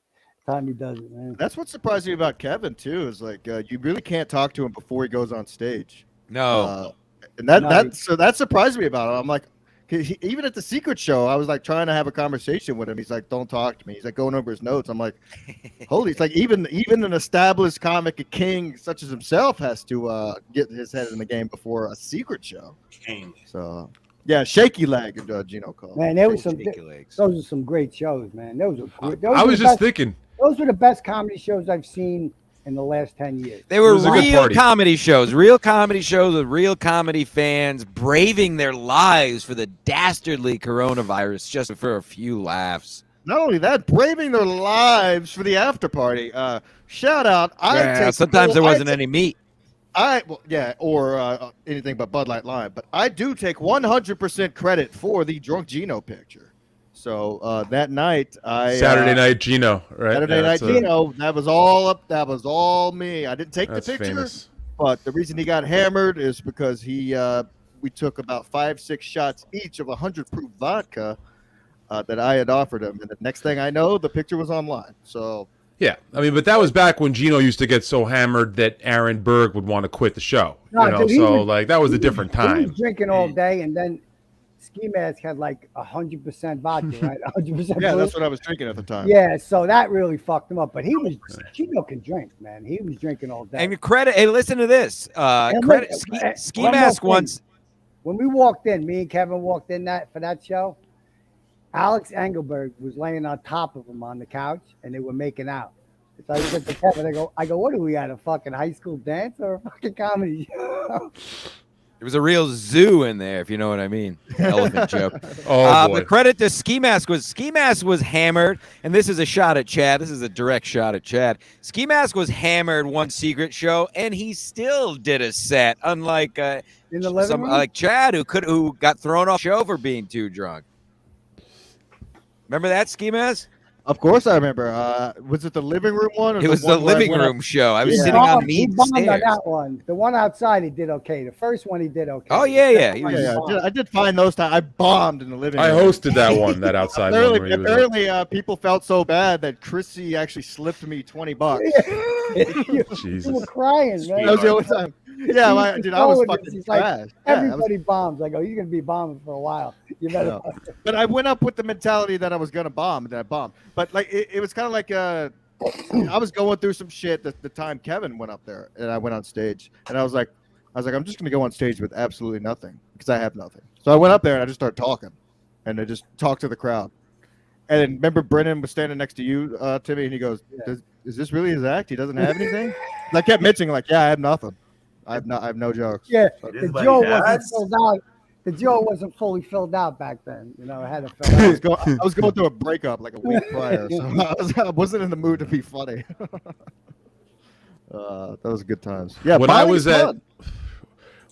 time he does it, man. That's what surprised me about Kevin too. Is like you really can't talk to him before he goes on stage. No. And that surprised me about him. I'm like, 'cause even at the secret show, I was like trying to have a conversation with him. He's like, "Don't talk to me." He's like going over his notes. I'm like, "Holy!" It's like even an established comic, a king such as himself, has to get his head in the game before a secret show. King. So yeah, shaky leg, Gino called. Man, there was Shaky legs. those are some great shows, man. Those I was just thinking. those were the best comedy shows I've seen in the last 10 years. They were was a good real party. comedy shows with real comedy fans braving their lives for the dastardly coronavirus just for a few laughs. Not only that, braving their lives for the after party. Shout out! Sometimes there wasn't any meat. Or anything but Bud Light Lime. But I do take 100% credit for the drunk Gino picture. So that night, Saturday night Gino, right? Saturday Yeah, night that's Gino. That was all up. That was all me. I didn't take the That's picture, famous. but the reason he got hammered is because we took about 5-6 shots each of 100 proof vodka that I had offered him, and the next thing I know, the picture was online. So. Yeah, I mean, but that was back when Gino used to get so hammered that Aaron Berg would want to quit the show. No, dude, he was- like that was a different He time. was drinking all day, and then Ski Mask had like 100% vodka, right? 100%. Yeah, proof. that's what I was drinking at the time. Yeah, so that really fucked him up. But Gino can drink, man. He was drinking all day. And credit. Hey, listen to this. And Credit. wait, Ski one more Mask thing. once. When we walked in, me and Kevin walked in for that show. Alex Engelberg was laying on top of him on the couch, and they were making out. So I said to Kevin, I go, what are we at, a fucking high school dance or a fucking comedy show? There was a real zoo in there, if you know what I mean. Elephant joke. Oh boy. But credit to Ski Mask was hammered, and this is a shot at Chad. This is a direct shot at Chad. Ski Mask was hammered one secret show, and he still did a set, unlike In the living room? like Chad, who got thrown off the show for being too drunk. Remember that, Ski Mask? Of course I remember. Was it the living room one? Or It was the one where I living went up- room show. I was Yeah. sitting on He meat bombed on stairs. that one. The one outside, he did okay. The first one, he did okay. Oh, yeah. Yeah, I did find those times. I bombed in the living I room. hosted that one, that outside one. Where he was Apparently, people felt so bad that Chrissy actually slipped me $20. you Jesus. were crying, man. That was the only time. Yeah, dude, I was He's fucking like, trash. Yeah, I was- everybody bombs. I go, you're gonna be bombing for a while. You better. But I went up with the mentality that I was gonna bomb, and I bombed. But like, it was kind of like I was going through some shit the time Kevin went up there, and I went on stage, and I was like, I'm just gonna go on stage with absolutely nothing because I have nothing. So I went up there and I just started talking, and I just talked to the crowd. And then remember, Brennan was standing next to you, Timmy, and he goes, "Is this really his act? He doesn't have anything?" And I kept mentioning like, "Yeah, I have nothing. I have no jokes." Yeah, It is the what jaw he wasn't does. filled out. The jaw wasn't fully filled out back then. I had to fill out. I was going through a breakup like a week prior, so I wasn't in the mood to be funny. That was good times. Yeah, when I bombing's was fun.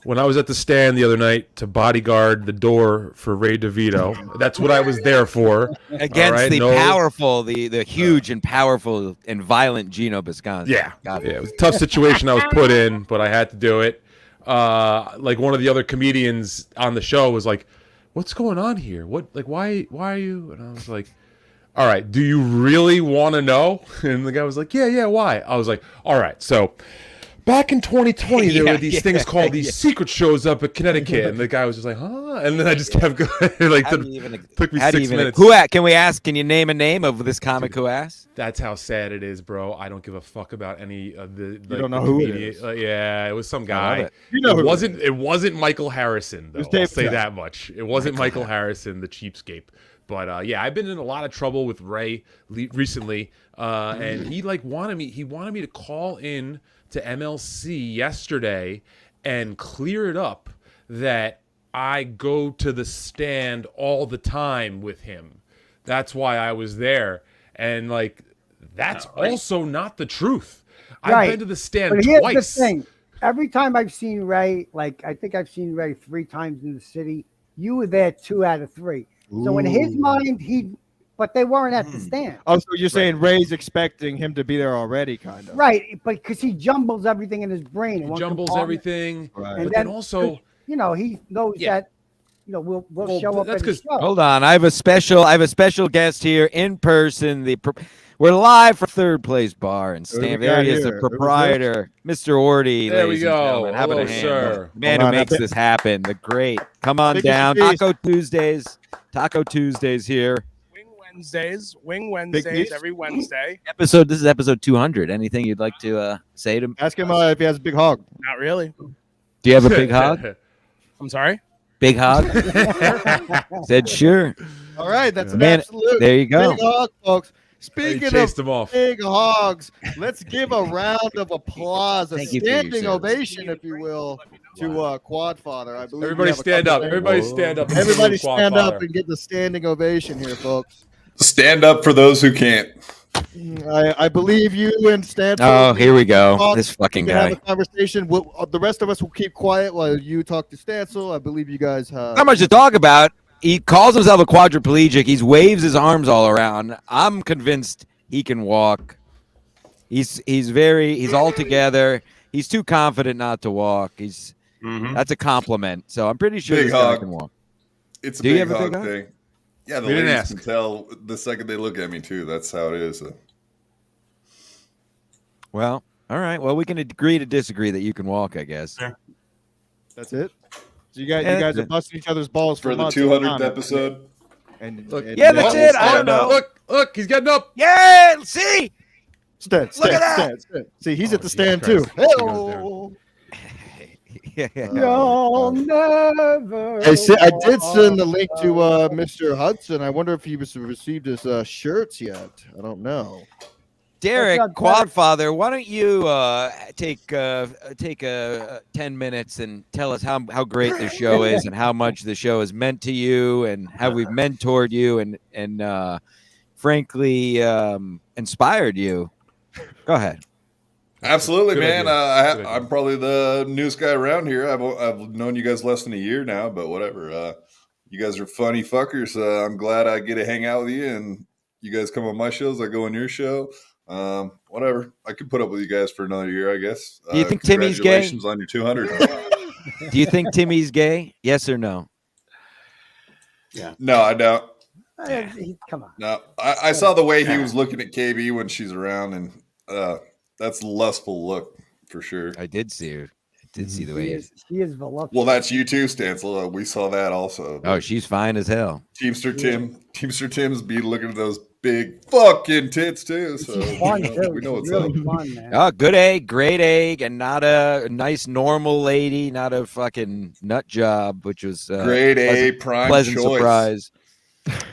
when I was at the stand the other night to bodyguard the door for Ray DeVito, that's what I was there for. Against All right, the no- powerful, the huge and powerful and violent Gino Bisconzi. Yeah, Got yeah, it was a tough situation I was put in, but I had to do it. Like one of the other comedians on the show was like, "What's going on here? Why are you?" And I was like, "All right, do you really want to know?" And the guy was like, "Yeah, why?" I was like, "All right, so back in 2020, there Yeah, were these things called these secret shows up at Connecticut, and the guy was just like, "Huh?" And then I just kept going. Like, took me 6 minutes. Can we ask? Can you name a name of this comic who asked? That's how sad it is, bro. I don't give a fuck about any of the. You don't know who it is. Yeah, it was some guy. You know, it wasn't Michael Harrison though. I'll say that much. It wasn't Michael Harrison, the cheapskate. But yeah, I've been in a lot of trouble with Ray recently, and he wanted me to call in to MLC yesterday and clear it up that I go to the stand all the time with him. That's why I was there, and that's also not the truth. I've been to the stand but here's twice. The thing. Every time I've seen Ray, I think I've seen Ray 3 times in the city. You were there 2 out of 3. So in his mind, but they weren't at the stand. Oh, so you're saying Ray's expecting him to be there already, kind of. Right, but because he jumbles everything in his brain. He jumbles everything. Right. And but then also, he knows that, we'll show up at the show. Hold on, I have a special guest here in person. We're live for Third Place Bar in Stanford. There he is, the proprietor, Mr. Orty. There we ladies and go. gentlemen. How about Hello, a hand? sir. The man who makes this happen. The great. Come on down. Taco Tuesdays. Taco Tuesdays here. Wing Wednesdays every Wednesday. This is episode 200. Anything you'd like to say to Ask him if he has a big hog. Not really. Do you have a big hog? I'm sorry? Big hog? Said sure. All right, that's an Man, absolute there you go. big hog, folks. Speaking chased of him off. big hogs, let's give a round of applause, a Thank you for your standing service. ovation, if you will, to Quadfather. I believe everybody stand up. Everybody stand up. Everybody stand up and get the standing ovation here, folks. Stand up for those who can't. I believe you and Stanford. Oh, here we go. This fucking guy. Have guy. a conversation. The rest of us will keep quiet while you talk to Stancil. I believe you guys have. Not much to talk about. He calls himself a quadriplegic. He waves his arms all around. I'm convinced he can walk. He's all together. He's too confident not to walk. That's a compliment. So I'm pretty sure this guy can walk. It's a big hog thing. Yeah, the didn't ladies ask. can tell the second they look at me too. That's how it is. Well, all right. Well, we can agree to disagree that you can walk, I guess. Yeah. That's it. So you guys are busting each other's balls For the months 200th episode. Look, yeah, that's it. I don't know. Look, he's getting up. Yeah, see. Stand. See, he's at the stand too. Hello. You'll never. I did send the link to Mr. Hudson. I wonder if he received his shirts yet. I don't know. Derek, Quadfather, why don't you take 10 minutes and tell us how great the show is and how much the show has meant to you and how we've mentored you and frankly inspired you. Go ahead. Absolutely, Good man. idea. I'm probably the newest guy around here. I've known you guys less than a year now, but whatever. You guys are funny fuckers. I'm glad I get to hang out with you, and you guys come on my shows. I go on your show. Whatever. I could put up with you guys for another year, I guess. Do you think Timmy's gay? Congratulations on your 200. Do you think Timmy's gay? Yes or no? Yeah. No, I don't. Come on. No, I saw the way he was looking at KB when she's around, and that's a lustful look for sure. I did see her. I did see the way She is voluptuous. Well, that's you too, Stancil. We saw that also. Oh, she's fine as hell. Teamster Tim's be looking at those big fucking tits too. So She's fun too. we know what's She's up. really fun, man. Oh, good egg, great egg, and not a nice normal lady, not a fucking nut job, which was Grade A prime pleasant choice. surprise.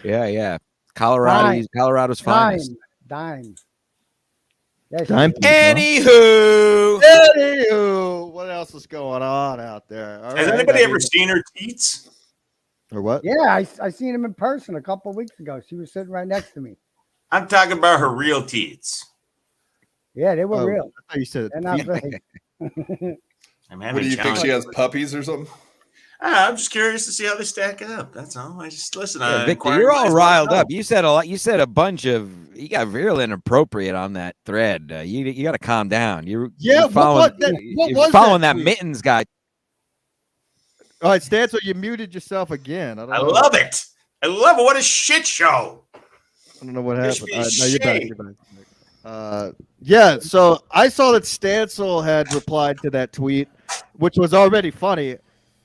Yeah. Colorado's finest. Dime. Dime. Anywho, what else is going on out there? All Has right. anybody ever seen her teats? Or what? Yeah, I seen him in person a couple of weeks ago. She was sitting right next to me. I'm talking about her real teats. Yeah, they were Oh, real. I thought you said They're not fake. I'm What having do you think? challenge. She has puppies or something? I'm just curious to see how they stack up. That's all. I just listen. yeah, Victor, you're all riled up. You said a lot. You said a bunch of. You got real inappropriate on that thread. You got to calm down. You're following. You're following that mittens guy. All right, Stan, so you muted yourself again. I love it. I love it. What a shit show. I don't know what There happened. should be No, you're back. shade. You're back. Yeah, so I saw that Stancil had replied to that tweet, which was already funny.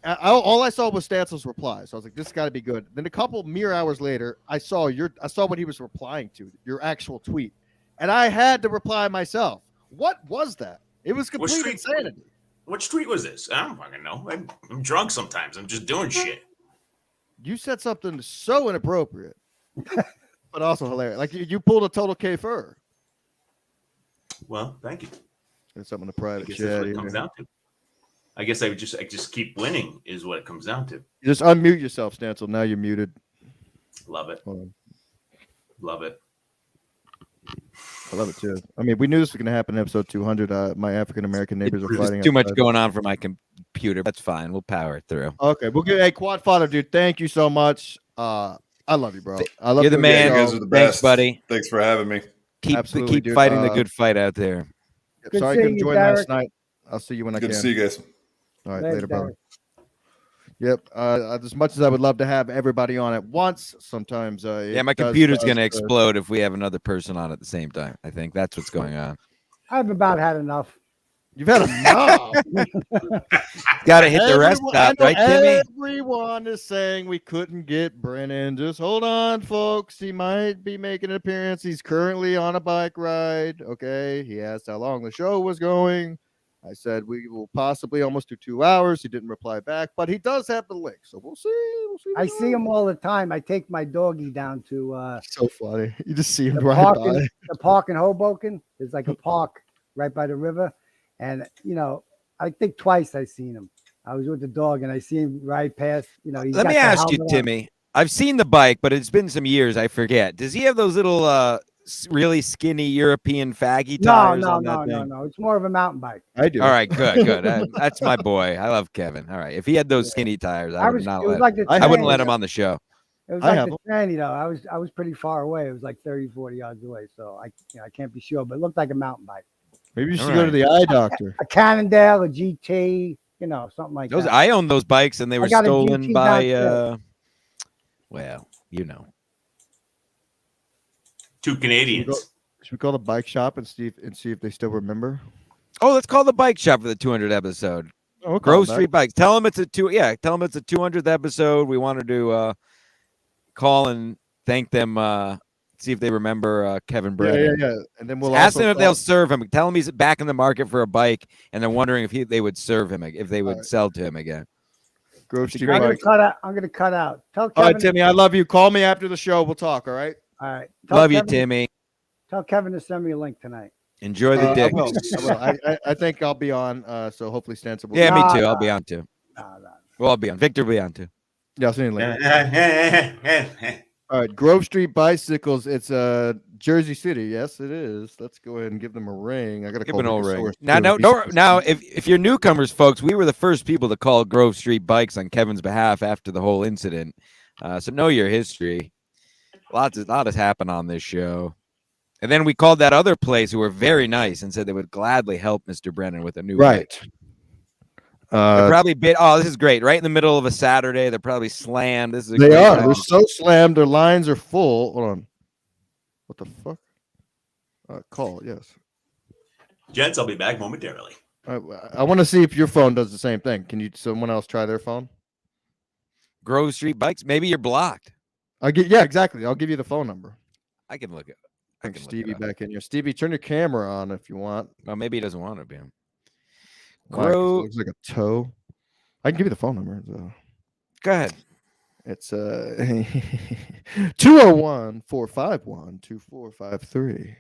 All I saw was Stancel's reply, so I was like, "This got to be good." Then a couple mere hours later, I saw what he was replying to, your actual tweet, and I had to reply myself. What was that? It was complete insanity. Which tweet was this? I don't fucking know. I'm drunk sometimes. I'm just doing shit. You said something so inappropriate, but also hilarious. Like you pulled a total K fur. Well, thank you. There's something in the private I guess chat. that's what it comes down to. I guess I just keep winning is what it comes down to. You just unmute yourself, Stancil. Now you're muted. Love it. Love it. I love it too. I mean, we knew this was going to happen in episode 200. My African American neighbors are fighting. There's too much going on for my computer. That's fine. We'll power it through. Okay, we'll get a quad father, dude. Thank you so much. I love you, bro. I love You're the man. You guys are the Thanks, best, buddy. Thanks for having me. Keep fighting the good fight out there. Sorry I couldn't join last night. I'll see you when I can. Good to see you guys. All right, later, brother. Yep. As much as I would love to have everybody on at once, sometimes my computer's going to explode if we have another person on at the same time. I think that's what's going on. I've about had enough. You've had enough. Got to hit the rest stop, right, Timmy? Everyone is saying we couldn't get Brennan. Just hold on, folks. He might be making an appearance. He's currently on a bike ride. Okay. He asked how long the show was going. I said we will possibly almost do 2 hours. He didn't reply back, but he does have the link, so we'll see. I see him all the time. I take my doggie down to so funny. You just see him the right park by. the park in Hoboken. There's like a park right by the river, and I think twice I seen him. I was with the dog, and I see him right past. Let me ask you, Timmy. I've seen the bike, but it's been some years. I forget. Does he have those little really skinny European faggy tires? No. It's more of a mountain bike. I do. All right, good. That's my boy. I love Kevin. All right, if he had those skinny tires, I wouldn't let him on the show. It was like the tranny though. I was pretty far away. It was like 30, 40 yards away, so I can't be sure, but it looked like a mountain bike. Maybe you should go to the eye doctor. A Cannondale, a GT, something like that. I own those bikes, and they were stolen by. Well, two Canadians. Should we call the bike shop and see if they still remember? Oh, let's call the bike shop for the 200th episode. Oh, Grove Street Bikes. Tell them it's a 200th episode. We wanted to call and thank them. See if they remember Kevin Brennan. Yeah. And then we'll ask them if they'll serve him. Tell him he's back in the market for a bike, and they're wondering if they would serve him, if they would sell to him again. Grove Street I'm Bikes. going to cut out. Tell Kevin. All right, Timmy, I love you. Call me after the show. We'll talk. All right. All right. Love you, Timmy. Tell Kevin to send me a link tonight. Enjoy the dick. I will. I think I'll be on. So hopefully, Stanson will. Yeah, me too. I'll be on too. Well, I'll be on. Victor will be on too. Yeah, I'll see you later. All right, Grove Street Bicycles. It's Jersey City. Yes, it is. Let's go ahead and give them a ring. I got to give an old ring. Now, if you're newcomers, folks, we were the first people to call Grove Street Bikes on Kevin's behalf after the whole incident. So know your history. A lot has happened on this show. And then we called that other place who were very nice and said they would gladly help Mr. Brennan with a new bike. They're probably this is great. Right in the middle of a Saturday. They're probably slammed. This is They're so slammed. Their lines are full. Hold on. What the fuck? Call, yes. Gents, I'll be back momentarily. I want to see if your phone does the same thing. Can someone else try their phone? Grove Street Bikes. Maybe you're blocked. Yeah, exactly. I'll give you the phone number. I can look it. Stevie back in here. Stevie, turn your camera on if you want. Well, maybe he doesn't want to be on. Grove. Looks like a toe. I can give you the phone number. Go ahead. It's 201-451-2453.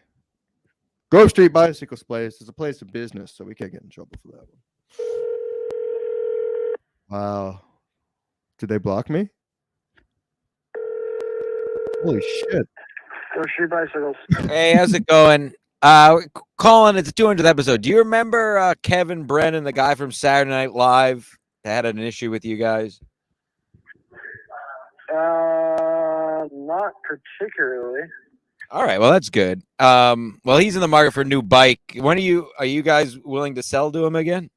Grove Street Bicycles Place is a place of business, so we can't get in trouble for that one. Wow. Did they block me? Holy shit. Grove Street Bicycles. Hey, how's it going? Colin, it's the 200th episode. Do you remember Kevin Brennan, the guy from Saturday Night Live, that had an issue with you guys? Not particularly. All right, well, that's good. Well, he's in the market for a new bike. Are you guys willing to sell to him again?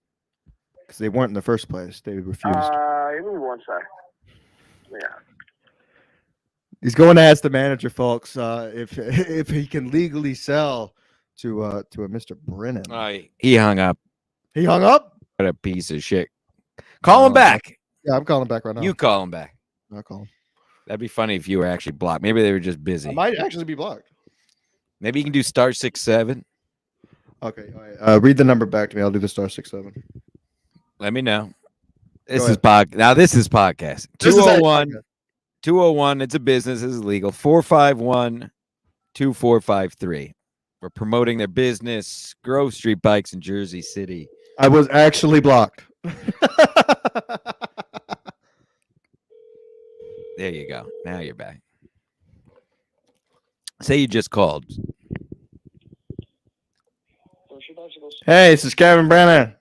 Because they weren't in the first place. They refused. Give me one sec. Yeah. He's going to ask the manager, folks, if he can legally sell to a Mr. Brennan. He hung up. He hung up? What a piece of shit. Call him back. Yeah, I'm calling back right now. You call him back. I'll call him. That'd be funny if you were actually blocked. Maybe they were just busy. I might actually be blocked. Maybe you can do *67. Okay. All right. Read the number back to me. I'll do the *67. Let me know. This is podcast. 201. It's a business. This is legal. 451-2453. We're promoting their business, Grove Street Bikes in Jersey City. I was actually blocked. There you go. Now you're back. Say you just called. Hey, this is Kevin Brennan.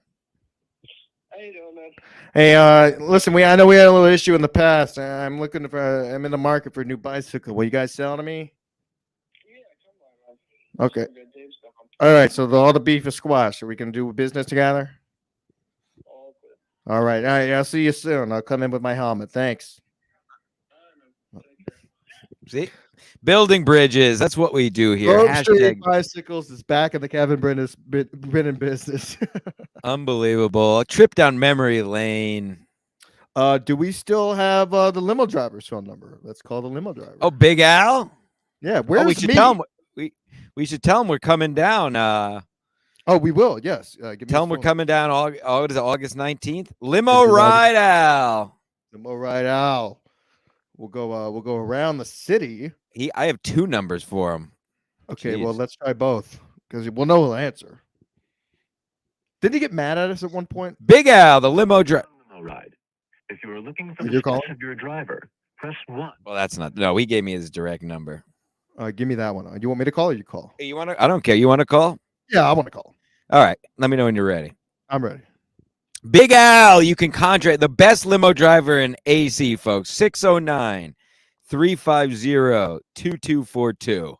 How you doing, man? Hey, listen, I know we had a little issue in the past. I'm in the market for a new bicycle. Will you guys sell to me? Okay. All right. So all the beef is squashed. Are we going to do business together? All right. All right. I'll see you soon. I'll come in with my helmet. Thanks. See? Building bridges. That's what we do here. Grove Street Bicycles is back in the Kevin Brennan business. Unbelievable. A trip down memory lane. Do we still have the limo driver's phone number? Let's call the limo driver. Oh, Big Al? Yeah. Where's we should tell him we should tell him we're coming down. Oh, we will. Yes. Tell him we're coming down August 19th. Limo Ride Al. Limo Ride Al. We'll go around the city. I have 2 numbers for him. Okay, Jeez. well, let's try both because we'll know he'll answer. Didn't he get mad at us at one point? Big Al, the limo driver. Ride. If you are looking for the status of your driver, press 1. Well, that's not. No, he gave me his direct number. Give me that one. You want me to call or you call? Hey, you want to? I don't care. You want to call? Yeah, I want to call. All right. Let me know when you're ready. I'm ready. Big Al, you can contract the best limo driver in AC, folks. 609-350-2242.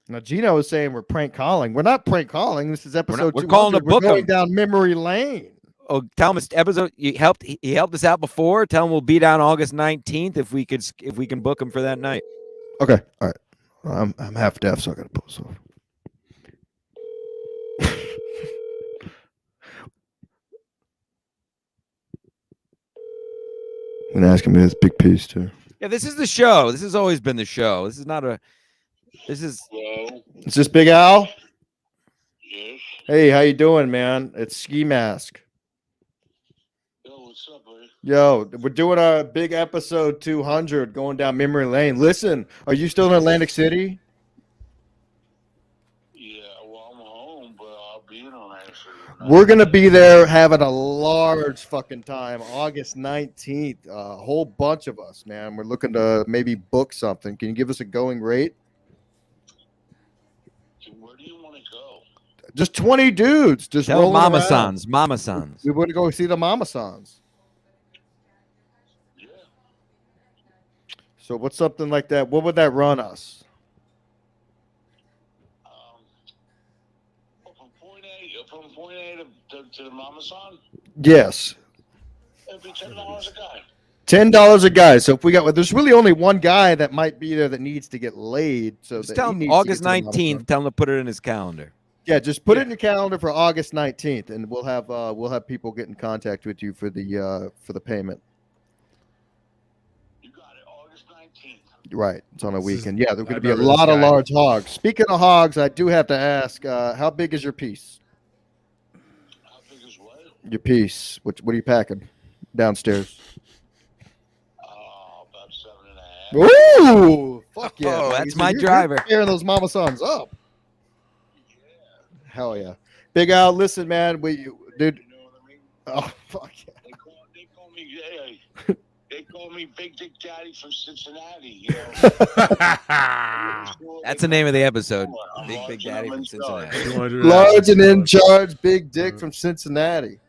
Now, Gino is saying we're prank calling. We're not prank calling. This is episode 200. We're calling a book. We're going down memory lane. Oh, tell him it's episode. He helped us out before. Tell him we'll be down August 19th if we can book him for that night. Okay. All right. I'm half deaf, so I got to pull this off. I'm gonna ask him this big piece too. Yeah, this is the show. This has always been the show. This is not a. This is. Hello. Is this Big Al? Yes. Hey, how you doing, man? It's Ski Mask. Yo, what's up, buddy? Yo, we're doing our big episode 200 going down memory lane. Listen, are you still in Atlantic City? Yeah, well, I'm home, but I'll be in Atlantic City. We're going to be there having a large fucking time, August 19th. A whole bunch of us, man. We're looking to maybe book something. Can you give us a going rate? Where do you want to go? Just 20 dudes. Just Tell rolling Mama around. Sons. Mama Sons. We want to go see the Mama Sons. Yeah. So what's something like that? What would that run us? From point A to the Mama Son, Yes. it'd be $10 a guy. $10 a guy. So if we got, there's really only one guy that might be there that needs to get laid. So Just that tell he him needs to August get to the Mama 19th. Son. Tell him to put it in his calendar. Yeah, just put it in your calendar for August 19th, and we'll have people get in contact with you for the payment. You got it, August 19th. Right, it's on a weekend. Yeah, there's going to be a lot of large hogs. Speaking of hogs, I do have to ask, how big is your piece? How big is what? Your piece. What are you packing downstairs? About 7.5. Ooh, fuck yeah! Oh, buddy. that's So my you're driver. Tearing those Mama Sons up. Hell yeah, Big Al. Listen, man, dude. You know what I mean? Oh fuck yeah. They call me Big Dick Daddy from Cincinnati. You know? That's the name of the episode. Big Daddy from Cincinnati. Large and in charge, big dick from Cincinnati.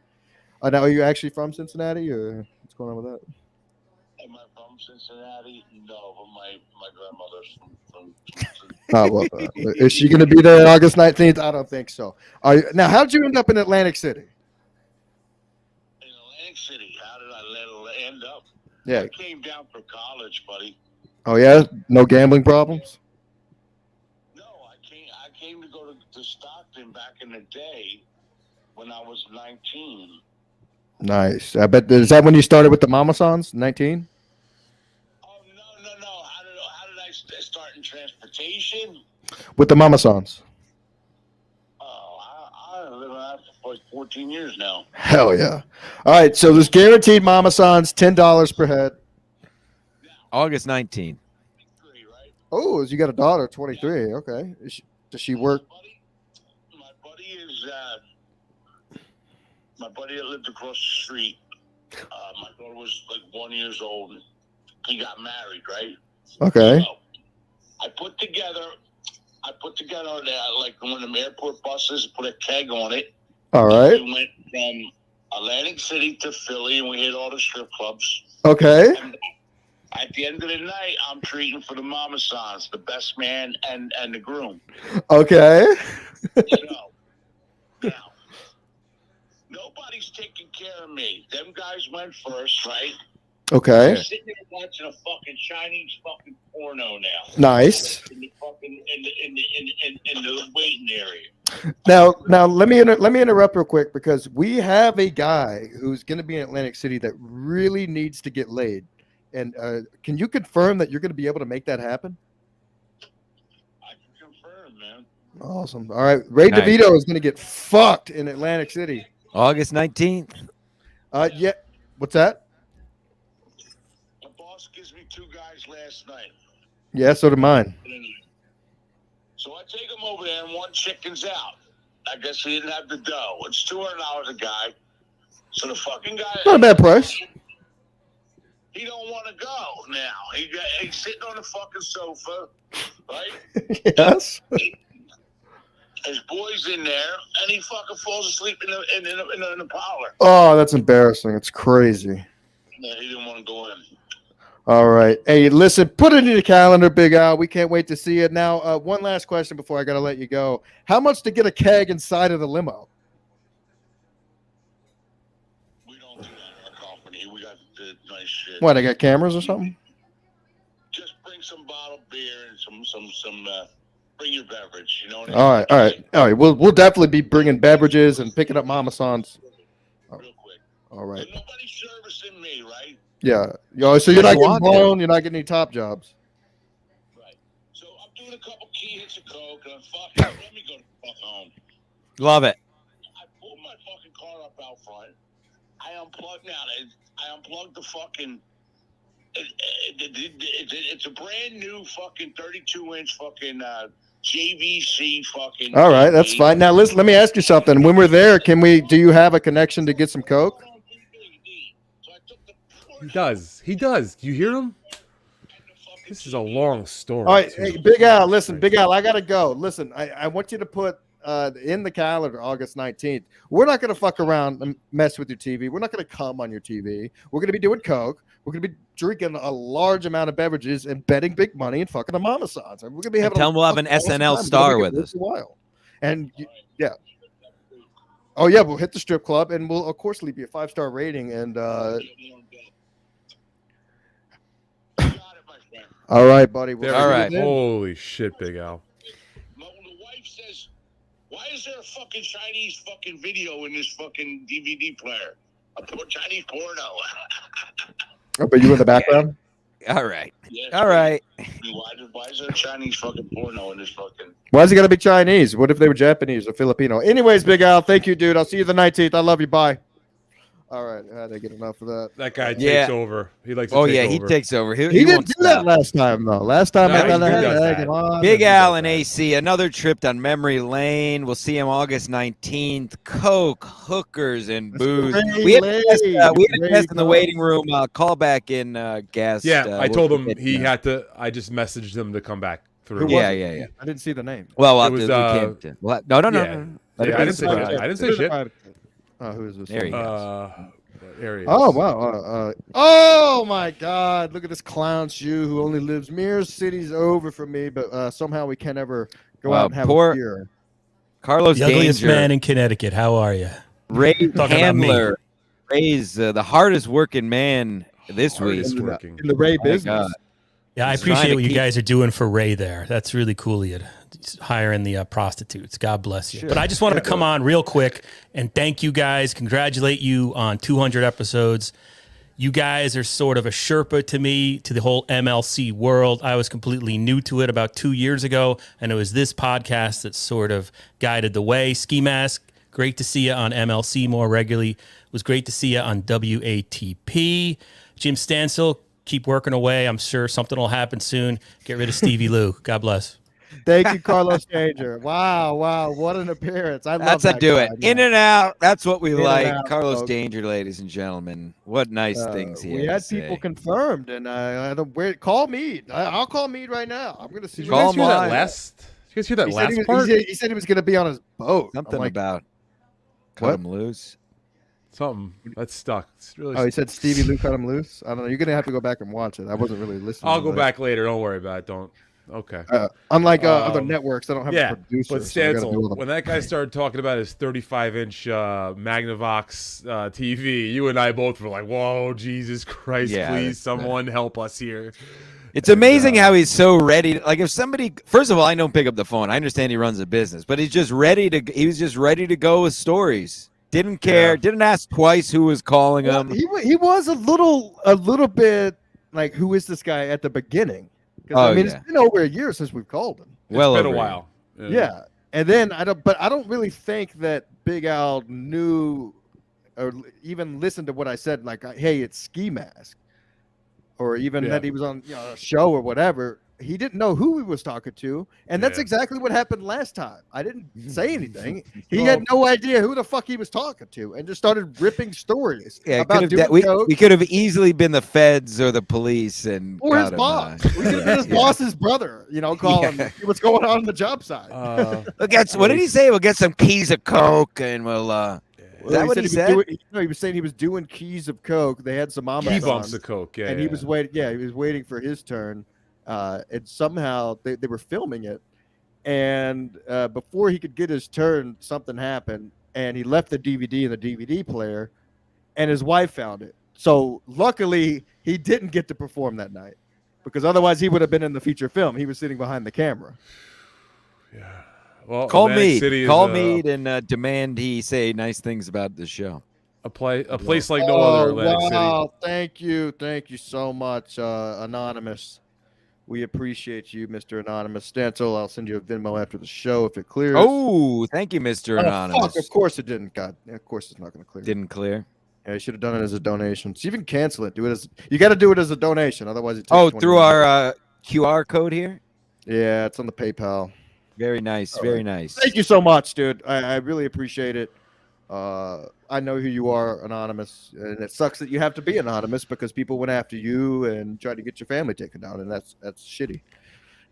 Now, are you actually from Cincinnati, or what's going on with that? Am I from Cincinnati? No, but my grandmother's from Oh, well, is she going to be there August 19th? I don't think so. Now, how did you end up in Atlantic City? In Atlantic City, how did I end up? Yeah. I came down for college, buddy. Oh, yeah? No gambling problems? No, I came to go to Stockton back in the day when I was 19. Nice. I bet. Is that when you started with the Mama Sans? 19. Oh no! How did I start in transportation? With the Mama Sans. I've been around for like 14 years now. Hell yeah! All right. So there's guaranteed Mama Sans, $10 per head. August 19th. Oh, you got a daughter, 23. Okay. Does she work? My buddy that lived across the street. My daughter was like 1 year old. He got married, right? Okay. So I put together like one of them airport buses, put a keg on it. All right. We went from Atlantic City to Philly, and we hit all the strip clubs. Okay. And at the end of the night, I'm treating for the Mama Sans, the best man and the groom. Okay. Now, nobody's taking care of me. Them guys went first, right? Okay. I'm sitting there watching a fucking Chinese fucking porno now. Nice. In the fucking in the waiting area. Now let me interrupt real quick because we have a guy who's going to be in Atlantic City that really needs to get laid. And can you confirm that you're going to be able to make that happen? I can confirm, man. Awesome. All right. Ray Nice. DeVito is going to get fucked in Atlantic City. August 19th. Yeah. What's that? The boss gives me 2 guys last night. Yeah, so did mine. So I take him over there, and one chicken's out. I guess he didn't have the dough. It's $200 a guy. So the fucking guy. Not a bad price. He don't want to go now. He's sitting on the fucking sofa, right? Yes. His boy's in there, and he fucking falls asleep in the parlor. Oh, that's embarrassing. It's crazy. Yeah, he didn't want to go in. All right. Hey, listen, put it in your calendar, Big Al. We can't wait to see it. Now, one last question before I got to let you go. How much to get a keg inside of the limo? We don't do that in our company. We got the nice shit. What, I got cameras or something? Just bring some bottled beer and some bring your beverage. You know what I mean? All right. We'll definitely be bringing beverages and picking up Mama Sans. Real quick. All right. So nobody's servicing me, right? Yeah. So you're not getting blown. You're not getting any top jobs. Right. So I'm doing a couple key hits of coke, and I'm fucking. Let me go the fuck home. Love it. I pulled my fucking car up out front. I unplugged now. I unplugged the fucking. It's a brand new fucking 32-inch fucking JVC fucking. All right, that's fine. Now listen, let me ask you something. When we're there, do you have a connection to get some coke? He does. Do you hear him? This is a long story. All right, hey, Big Al, listen, Big Al, I gotta go. Listen, I want you to put in the calendar August 19th. We're not gonna fuck around and mess with your TV. We're not gonna come on your TV. We're gonna be doing coke. We're gonna be drinking a large amount of beverages and betting big money and fucking the Mama Sans. We're gonna be having. Tell him we'll have an SNL star with us. And yeah. Oh yeah, we'll hit the strip club and we'll of course leave you a 5-star rating and. All right, buddy. All right. Holy shit, Big Al. The wife says, "Why is there a fucking Chinese fucking video in this fucking DVD player? A Chinese porno." Oh, but you in the background? All right. Yes, All right. Why is there a Chinese fucking porno in this fucking? Why is it gotta be Chinese? What if they were Japanese or Filipino? Anyways, Big Al, thank you, dude. I'll see you the 19th. I love you. Bye. All right, I had to get enough of that. That guy takes over. He likes to Oh take yeah, over. he takes over. He didn't do that last time though. Last time I thought I had to egg him on. Big Al and AC, another trip down memory lane. We'll see him August 19th. Coke, hookers, and booze. We had a test in the waiting room. Call back in guest. Yeah, I told him he had to. I just messaged him to come back through. Yeah. I didn't see the name. Well, it was, no. Yeah, I didn't say shit. I didn't say shit. Oh, who is this? There he There he is. Oh wow! Oh my God! Look at this clown shoe who only lives mere cities over from me, but somehow we can't ever go out and have a beer. Carlos the ugliest Danger. man in Connecticut. How are you? Ray Handler. Ray's the hardest working man this week In the Ray business. God. Yeah, I He's trying appreciate to what you keep- guys are doing for Ray there. That's really cool. You hiring the prostitutes. God bless you. Sure. But I just wanted to come on real quick and thank you guys. Congratulate you on 200 episodes. You guys are sort of a Sherpa to me, to the whole MLC world. I was completely new to it about 2 years ago, and it was this podcast that sort of guided the way. Ski Mask, great to see you on MLC more regularly. It was great to see you on WATP. Jim Stansel, keep working away. I'm sure something will happen soon. Get rid of Stevie Lou. God bless. Thank you, Carlos Danger. Wow, what an appearance. I love That's how that do guy, it. man. In and out. That's what we In and like. out, Carlos folks. Danger, ladies and gentlemen. What nice things he We had had to people say. confirmed, and call Mead. I'll call Mead right now. I'm going to see. Did you guys hear that last? Did you guys hear that last part? He said he was going to be on his boat. Something like, about cut what? him loose. Something that's stuck. It's really Oh, he said Stevie Lou cut him loose. I don't know. You're going to have to go back and watch it. I wasn't really listening. I'll go back later. Don't worry about it. Don't. Okay. Unlike other networks, I don't have a producer. But so I gotta do all Stancil, the- when that guy started talking about his 35-inch Magnavox TV, you and I both were like, "Whoa, Jesus Christ! Yeah, Please, someone help us here." It's amazing how he's so ready. Like if somebody, first of all, I don't pick up the phone. I understand he runs a business, but he's just ready to. He was just ready to go with stories. Didn't care. Didn't ask twice who was calling him. He was a little bit like, who is this guy at the beginning? Oh, I mean, yeah. it's been over a year since we've called him. Well It's been over a a while. Yeah. And then I don't really think that Big Al knew or even listened to what I said, like, hey, it's Ski Mask, or even that he was on a show or whatever. He didn't know who he was talking to, and that's exactly what happened last time. I didn't say anything. He had no idea who the fuck he was talking to, and just started ripping stories Yeah, about doing we coke. could have easily been the feds or the police and Or his got him, boss. We could have been his boss's brother, calling him, what's going on the job site. We'll get, what did he say? We'll get some keys of coke and we'll. Is that what he said? He was saying he was doing keys of coke. They had some Key bumps of coke. Yeah, and he was waiting. Yeah, he was waiting for his turn. And somehow they were filming it, and before he could get his turn, something happened, and he left the DVD in the DVD player, and his wife found it. So luckily, he didn't get to perform that night, because otherwise he would have been in the feature film. He was sitting behind the camera. Yeah. Well, Call Atlantic me. City is, Call me and demand he say nice things about the show. A place like no other. Atlantic wow! Thank you so much, Anonymous. We appreciate you, Mr. Anonymous. Stancil, I'll send you a Venmo after the show if it clears. Oh, thank you, Mr. Anonymous. Fuck, of course it didn't. God, of course it's not going to clear. Didn't clear. Yeah, you should have done it as a donation. So even cancel it. Do it as you got to do it as a donation, otherwise it takes Oh, 20 through minutes. our QR code here. Yeah, it's on the PayPal. Very nice. All Very right. nice. Thank you so much, dude. I really appreciate it. I know who you are, Anonymous, and it sucks that you have to be anonymous because people went after you and tried to get your family taken down, and that's shitty.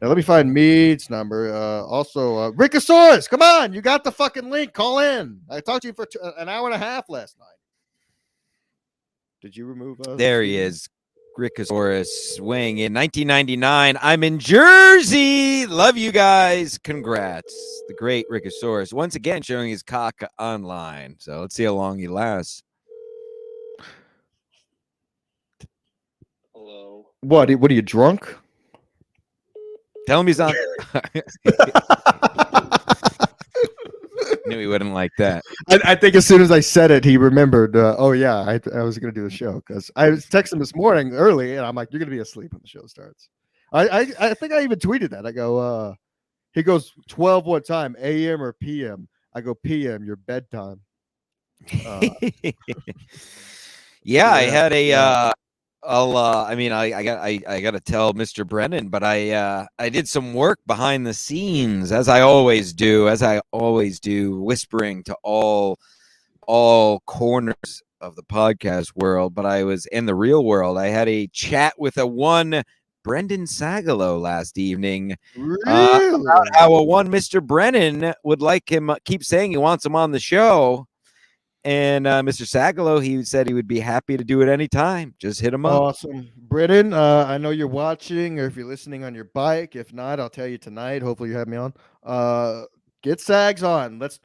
Now let me find Mead's number. Also, Rickosaurus, come on, you got the fucking link. Call in. I talked to you for an hour and a half last night. Did you remove? There he is. Rickosaurus weighing in 1999. I'm in Jersey. Love you guys. Congrats. The great Rickosaurus once again showing his cock online. So let's see how long he lasts. Hello. What are you drunk? Tell him he's on. Knew he wouldn't like that. I think as soon as I said it, he remembered. Oh yeah, I was going to do the show because I was texting him this morning early, and I'm like, "You're going to be asleep when the show starts." I think I even tweeted that. I go, he goes 12 what time, a.m. or p.m. I go p.m. Your bedtime. Yeah, I had a. I got to tell Mr. Brennan, but I did some work behind the scenes, as I always do, whispering to all corners of the podcast world. But I was in the real world. I had a chat with a one Brendan Sagalow last evening. About how a one Mr. Brennan would like him, keep saying he wants him on the show. And Mr. Sagalow, he said he would be happy to do it anytime. Just hit him up. Awesome. Brennan, I know you're watching, or if you're listening on your bike. If not, I'll tell you tonight. Hopefully you have me on. Get Sags on. Let's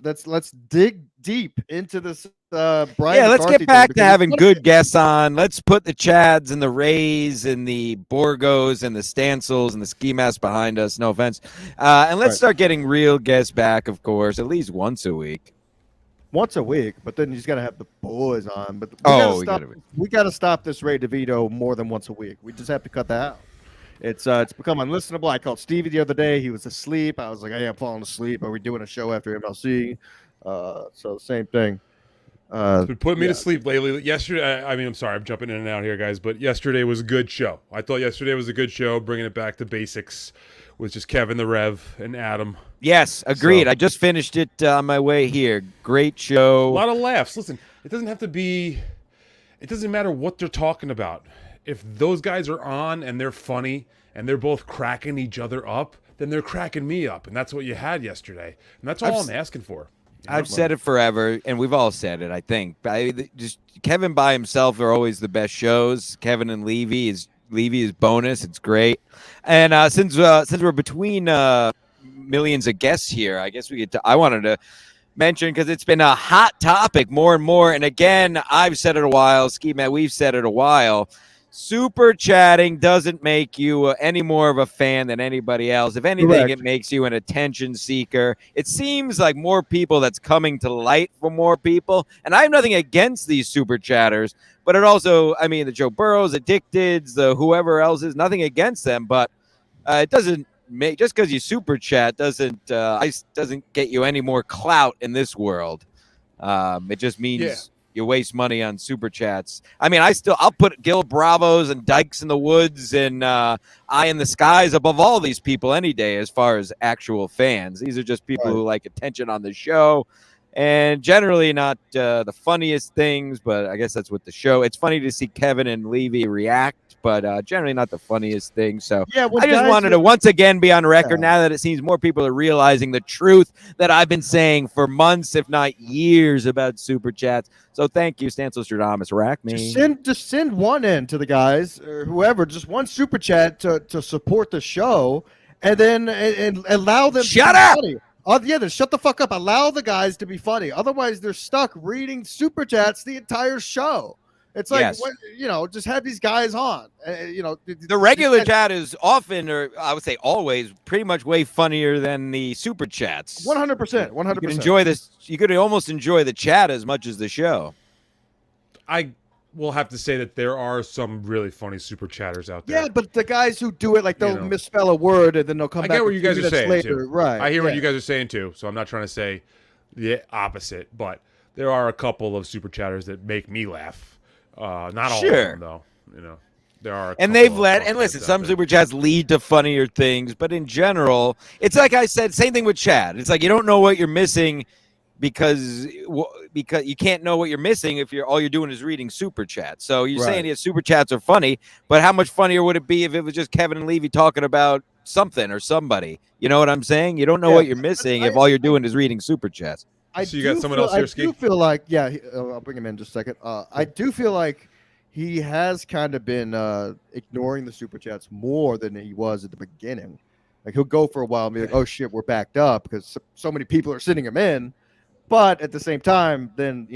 dig deep into this. Brian yeah, let's McCarthy get back thing, to having good guests on. Let's put the Chads and the Rays and the Borgos and the Stancils and the Ski Masks behind us. No offense. And let's start getting real guests back, of course, at least once a week. Once a week, but then he's got to have the boys on. But we got to stop this Ray DeVito more than once a week. We just have to cut that out. It's become unlistenable. I called Stevie the other day. He was asleep. I was like, hey, I'm falling asleep. Are we doing a show after MLC? So same thing. It's been putting me to sleep lately. Yesterday, I mean, I'm sorry, I'm jumping in and out here, guys, but yesterday was a good show. I thought yesterday was a good show, bringing it back to basics with just Kevin the Rev and Adam. Yes, agreed. So, I just finished it on my way here. Great show. A lot of laughs. Listen, it doesn't have to be, it doesn't matter what they're talking about. If those guys are on and they're funny and they're both cracking each other up, then they're cracking me up. And that's what you had yesterday. And that's all I'm asking for. I've said it forever, and we've all said it, I think. Just Kevin by himself are always the best shows. Kevin and Levy is bonus. It's great. And since we're between millions of guests here, I guess I wanted to mention, because it's been a hot topic more and more. And again, I've said it a while. Ski Matt, we've said it a while. Super chatting doesn't make you any more of a fan than anybody else. If anything, it makes you an attention seeker. It seems like more people that's coming to light for more people. And I have nothing against these super chatters, but it also, I mean, the Joe Burrows, Addicteds, the whoever else is, nothing against them, but it doesn't make, just because you super chat doesn't get you any more clout in this world. It just means you waste money on super chats. I mean, I'll put Gil Bravos and Dykes in the Woods and Eye in the Skies above all these people any day as far as actual fans. These are just people who like attention on the show, and generally not the funniest things, but I guess that's what the show. It's funny to see Kevin and Levy react, but generally not the funniest thing. So I just wanted to once again be on record now that it seems more people are realizing the truth that I've been saying for months, if not years, about super chats. So thank you, Stancil Rack me. Just send one in to the guys or whoever, just one super chat to support the show, and then and allow them shut up. Funny. Oh yeah, then shut the fuck up. Allow the guys to be funny. Otherwise, they're stuck reading super chats the entire show. It's like, just have these guys on. The regular chat is often, or I would say always, pretty much way funnier than the super chats. 100%. 100%. Enjoy this. You could almost enjoy the chat as much as the show. I will have to say that there are some really funny super chatters out there. Yeah, but the guys who do it, like they'll misspell a word and then they'll come back. I get what you guys are saying later. too. Right. I hear what you guys are saying too. So I'm not trying to say the opposite, but there are a couple of super chatters that make me laugh. Not all of them, though. There are, and they've led. And listen, some super chats lead to funnier things, but in general, it's like I said. Same thing with Chad. It's like you don't know what you're missing because you can't know what you're missing if all you're doing is reading super chats. So you're saying yeah, super chats are funny, but how much funnier would it be if it was just Kevin and Levy talking about something or somebody? You know what I'm saying? You don't know what you're missing if all you're doing is reading super chats. So you got someone else here, Ski? I do feel like, I'll bring him in just a second. I do feel like he has kind of been ignoring the super chats more than he was at the beginning. Like he'll go for a while and be like, "Oh shit, we're backed up," because so many people are sending him in. But at the same time, then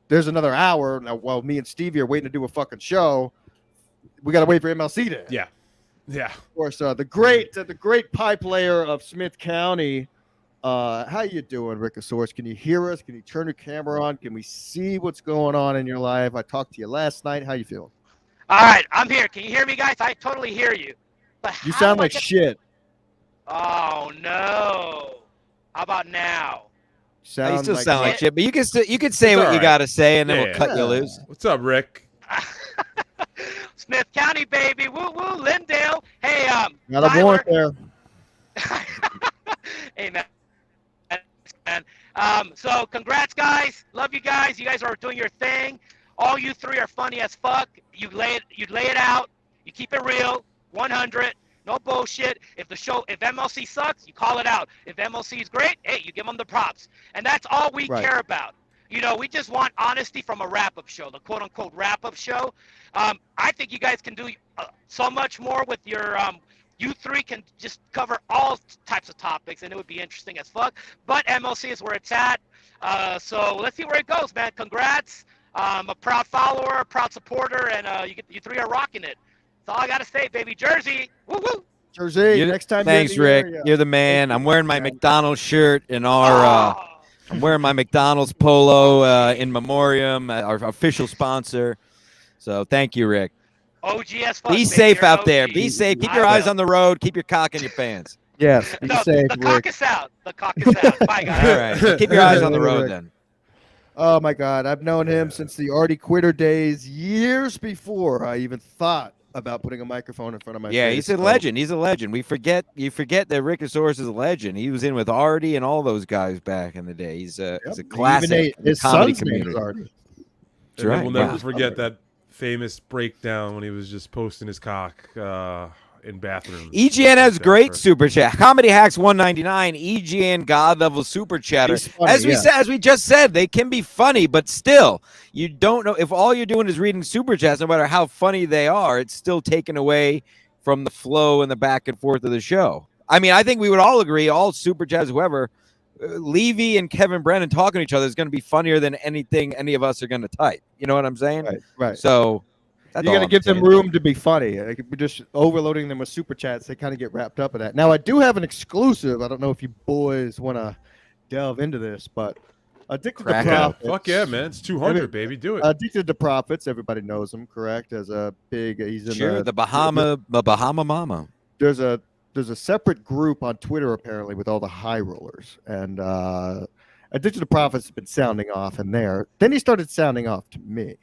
there's another hour now while me and Stevie are waiting to do a fucking show. We got to wait for MLC to. Yeah. Of course, the great pipe layer of Smith County. How you doing, Rickosaurus? Can you hear us? Can you turn your camera on? Can we see what's going on in your life? I talked to you last night. How you feeling? All right, I'm here. Can you hear me, guys? I totally hear you. But you sound like shit. Oh no! How about now? You still sound like shit, but you can say what you got to say, and then we'll cut you loose. What's up, Rick? Smith County, baby. Woo woo, Lindale. Hey, got a warrant there. Hey, man. So congrats, guys. Love you guys. You guys are doing your thing. All you three are funny as fuck. You lay it out. You keep it real. 100. No bullshit. If MLC sucks, you call it out. If MLC is great, hey, you give them the props. And that's all we care about. We just want honesty from a wrap-up show, the quote-unquote wrap-up show. I think you guys can do so much more with your you three can just cover all types of topics, and it would be interesting as fuck. But MLC is where it's at. So let's see where it goes, man. Congrats. I'm a proud follower, proud supporter, and you three are rocking it. That's all I got to say, baby. Jersey. Woo woo. Jersey. Next time. Thanks, Rick. You're the man. I'm wearing my McDonald's shirt and our. I'm wearing my McDonald's polo in memoriam, our official sponsor. So thank you, Rick. OGS fuck, Be baby. safe You're out OG. there. Be safe. Keep your eyes on the road. Keep your cock in your pants. Yes. Be safe, The cock Rick. is out. The cock is out. Bye, guys. All right. So keep your eyes on the road then. Oh my God, I've known him since the Artie Quitter days, years before I even thought about putting a microphone in front of my face. Yeah, he's a legend. He's a legend. You forget that Rickosaurus is a legend. He was in with Artie and all those guys back in the day. He's a classic. His comedy son's name is community. Artie. That's And right. We'll never Wow. forget that famous breakdown when he was just posting his cock in bathrooms. EGN has great super chat. Comedy Hacks 199. EGN God level super chatter. He's funny, As we yeah. said, as we just said, they can be funny, but still, you don't know if all you're doing is reading super chats. No matter how funny they are, it's still taken away from the flow and the back and forth of the show. I mean, I think we would all agree, all super chats, whoever, Levy and Kevin Brennan talking to each other is going to be funnier than anything any of us are going to type. You know what I'm saying? Right. So that's you all got to I'm give them saying. room to be funny. Like, if we're just overloading them with super chats, they kind of get wrapped up in that. Now, I do have an exclusive. I don't know if you boys want to delve into this, but Addicted to Profits. Fuck yeah, man. It's 200, baby. Do it. Addicted to Profits. Everybody knows him, correct? As a big, he's in Sure, the Bahama Mama. There's a separate group on Twitter apparently with all the high rollers, and Addicted to Profits has been sounding off in there. Then he started sounding off to me,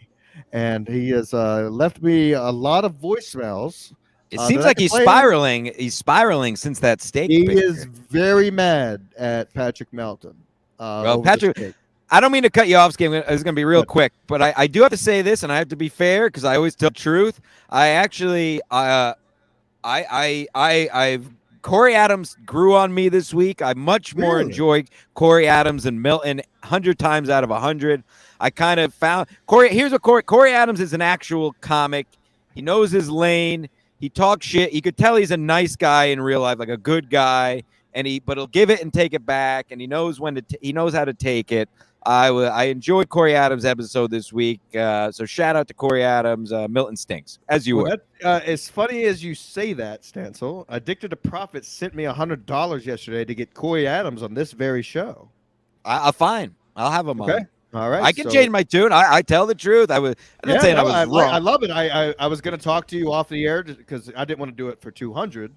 and he has left me a lot of voicemails. It seems like he's spiraling. He's spiraling since that steak. He picture. is very mad at Patrick Melton. Well, over the Patrick, steak. I don't mean to cut you off, Skip. It's going to be real quick, but I do have to say this, and I have to be fair because I always tell the truth. I actually, I've Corey Adams grew on me this week. I much more enjoy Corey Adams and Milton 100 times out of 100. I kind of found Corey. Here's what Corey Adams is: an actual comic. He knows his lane. He talks shit. You could tell he's a nice guy in real life, like a good guy. But he'll give it and take it back, and he knows when to. He knows how to take it. I enjoyed Corey Adams' episode this week, so shout out to Corey Adams. Milton stinks, as you would. As funny as you say that, Stancil, Addicted to Profits sent me $100 yesterday to get Corey Adams on this very show. I'll fine. I'll have him Okay. on. All right. I can change my tune. I tell the truth. I'm not saying I was wrong. I love it. I was going to talk to you off the air because I didn't want to do it for 200,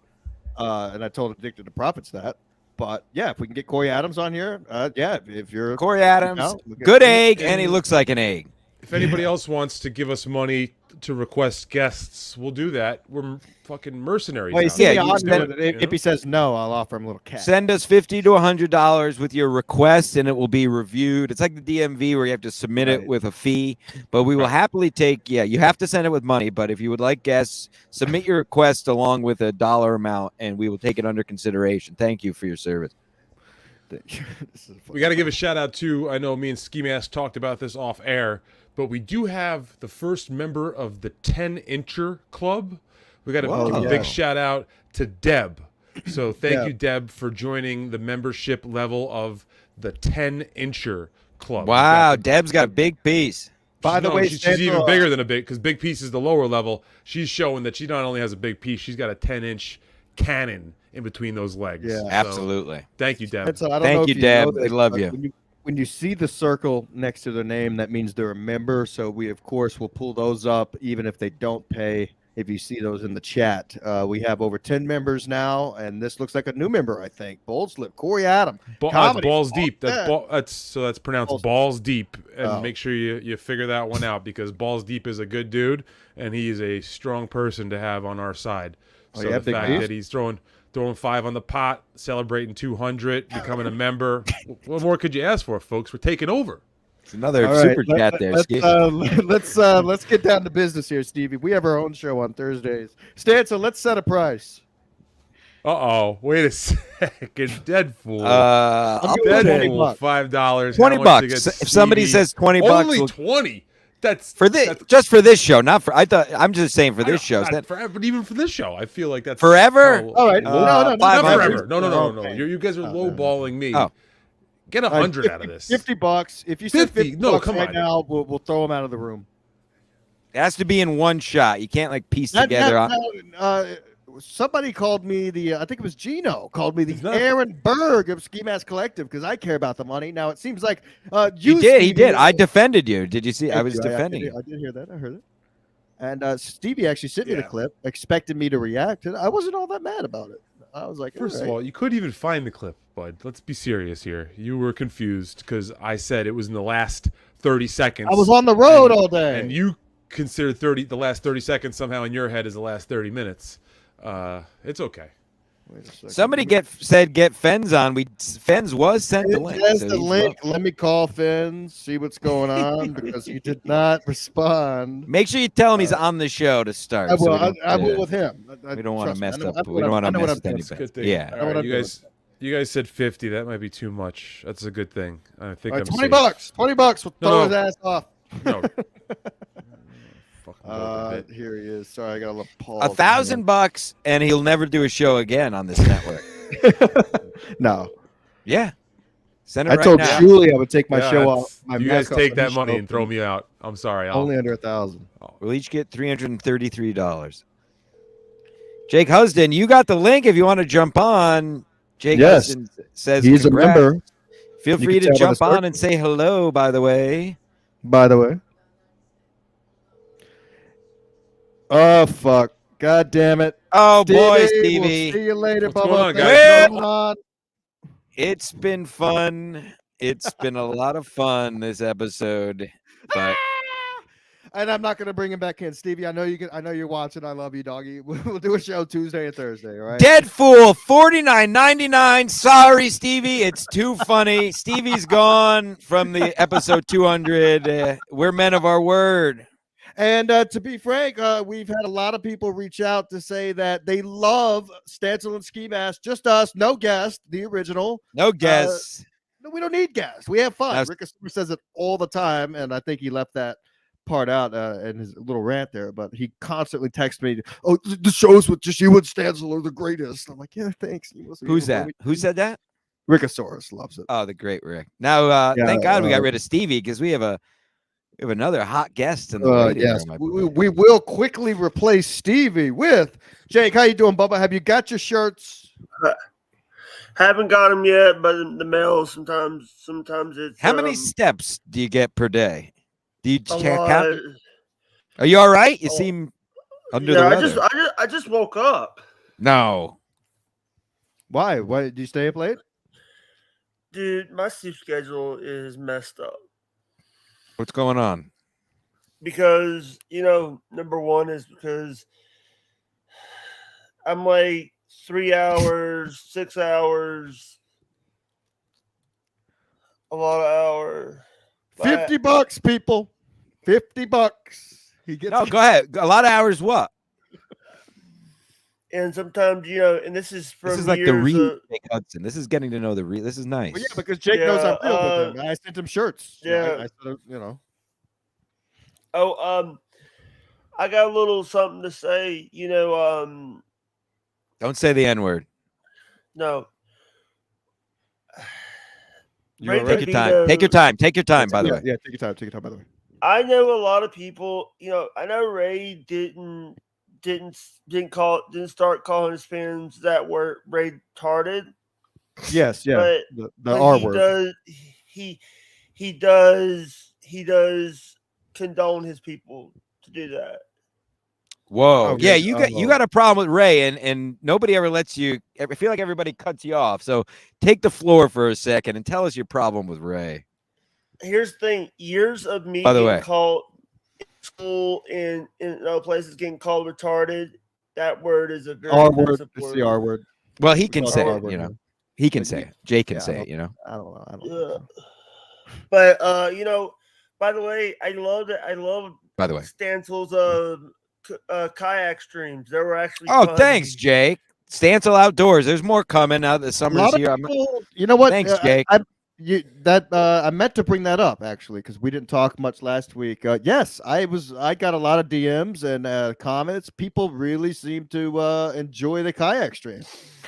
and I told Addicted to Profits that. But yeah, if we can get Corey Adams on here, yeah, if you're Corey Adams, good egg, and he looks like an egg. If anybody else wants to give us money to request guests, we'll do that. We're fucking mercenaries. Well, now. if he says no, I'll offer him a little cash. Send us $50 to $100 with your request, and it will be reviewed. It's like the DMV where you have to submit it with a fee, but we will happily take. Yeah, you have to send it with money, but if you would like guests, submit your request along with a dollar amount, and we will take it under consideration. Thank you for your service. We got to give a shout out to. I know me and Ski Mask talked about this off air, but we do have the first member of the 10-incher club. We got to give a big shout out to Deb. So thank you, Deb, for joining the membership level of the 10-incher club. Wow, Deb's got a big piece. By the way, she's even bigger than a big, because big piece is the lower level. She's showing that she not only has a big piece, she's got a 10-inch cannon in between those legs. Yeah, So, absolutely. Thank you, Deb. Thank you, Deb. They love you. When you see the circle next to their name, that means they're a member. So we, of course, will pull those up, even if they don't pay. If you see those in the chat, we have over 10 members now, and this looks like a new member, I think. Bold Slip, Corey Adam. That's balls deep. That's pronounced balls deep, and make sure you figure that one out, because balls deep is a good dude, and he is a strong person to have on our side. So the fact that he's throwing 5 on the pot, celebrating 200, becoming a member, what more could you ask for, folks? We're taking over. It's another super chat there, Steve. Let's get down to business here, Stevie. We have our own show on Thursdays. Stanza, let's set a price. Wait a second. Deadpool. I'll Deadpool, $5. $20. If somebody says $20, only 20. That's for this, just for this show, not for. I'm just saying for this show. Not forever, but even for this show, I feel like that's forever. All right, not forever. No. Okay. You guys are lowballing me. Oh. Get 100 out of this. $50. If you said 50 no, bucks come right on. now, we'll throw them out of the room. It has to be in one shot. You can't like piece together. Somebody called me I think it was Gino, called me the Aaron Berg of Ski Mask Collective because I care about the money. Now it seems like he did. I defended you. Did you see? I was defending you. I did hear that. I heard it. And Stevie actually sent me the clip, expected me to react, and I wasn't all that mad about it. I was like, first of all, you couldn't even find the clip, bud. Let's be serious here. You were confused because I said it was in the last 30 seconds. I was on the road all day, and you considered the last 30 seconds somehow in your head is the last 30 minutes. It's okay. Somebody said get Fens on. Fens was sent the link. There's the link. Let me call Fens, see what's going on because he did not respond. Make sure you tell him he's on the show to start. I will. I will with him. We don't want to mess up. We don't want to mess with anybody. Yeah. All right, you guys said 50. That might be too much. That's a good thing. I think I'm $20. safe. $20. We'll throw his ass off. No. Here he is. Sorry, I got a little pause. $1,000 and he'll never do a show again on this network. No. Yeah. Send it I right told now. Julie I would take my show off. You guys take that money and throw me out. I'm sorry. Only under 1,000. We'll each get $333. Jake Husden, you got the link if you want to jump on. Jake Husden says he's congrats. a member. Feel free to jump on and say hello, by the way. Oh, fuck. God damn it. Oh, Stevie, boy, Stevie. We'll see you later, What's Bubba. going on, Thanks for coming on. It's been fun. It's been a lot of fun this episode. But and I'm not going to bring him back in. Stevie, I know you're watching. I love you, doggy. We'll do a show Tuesday and Thursday, all right? Deadpool, $49.99. Sorry, Stevie. It's too funny. Stevie's gone from the episode 200. We're men of our word. And to be frank, we've had a lot of people reach out to say that they love Stancil and Ski Mask, just us, no guest, the original. No guests. No, we don't need guests. We have fun. Rick says it all the time, and I think he left that part out in his little rant there, but he constantly texts me, "Oh, the shows with just you and Stancil are the greatest." I'm like, "Yeah, thanks." Who's that? Who said that? Rickosaurus loves it. Oh, the great Rick. Now, thank God we got rid of Stevie because we have another hot guest in the waiting yes, room, we will quickly replace Stevie with Jake. How you doing, Bubba? Have you got your shirts? Haven't got them yet, but in the mail sometimes it's. How many steps do you get per day? Do you a check lot. out? Are you all right? You seem under the weather. I just woke up. No. Why? Why did you stay up late? Dude, my sleep schedule is messed up. What's going on? Because, number one is because I'm like 3 hours, 6 hours, a lot of hours. $50, people. $50. He gets. No, go ahead. A lot of hours. What? And sometimes, and this is from This is like the real Jake Hudson. This is getting to know the real. This is nice. Well, yeah, because Jake knows I'm real with him. I sent him shirts. Yeah. I said, Oh, I got a little something to say. Don't say the N-word. No. Take your time. Take your time. Take your time, by the way. Yeah, take your time. Take your time, by the way. I know a lot of people, I know Ray didn't start calling his fans that word retarded. Yes, yeah. But the R word. He does condone his people to do that. Whoa. Okay. Yeah, you got a problem with Ray, and nobody ever lets you. I feel like everybody cuts you off. So take the floor for a second and tell us your problem with Ray. Here's the thing: years of me By the getting way. called in school and in other places getting called retarded. That word is a very R word. offensive It's the R word. Well, he can call it say R it, word, He can say it. Jake can Yeah, say it, I don't know. Yeah. But by the way, I love By the way. Stancil's kayak streams. They were actually Oh, fun. thanks, Jake. Stancil Outdoors. There's more coming now that A summer's lot of here. people, you know what? Thanks, Jake. I meant to bring that up actually because we didn't talk much last week. Yes, I got a lot of DMs and comments. People really seem to enjoy the kayak stream.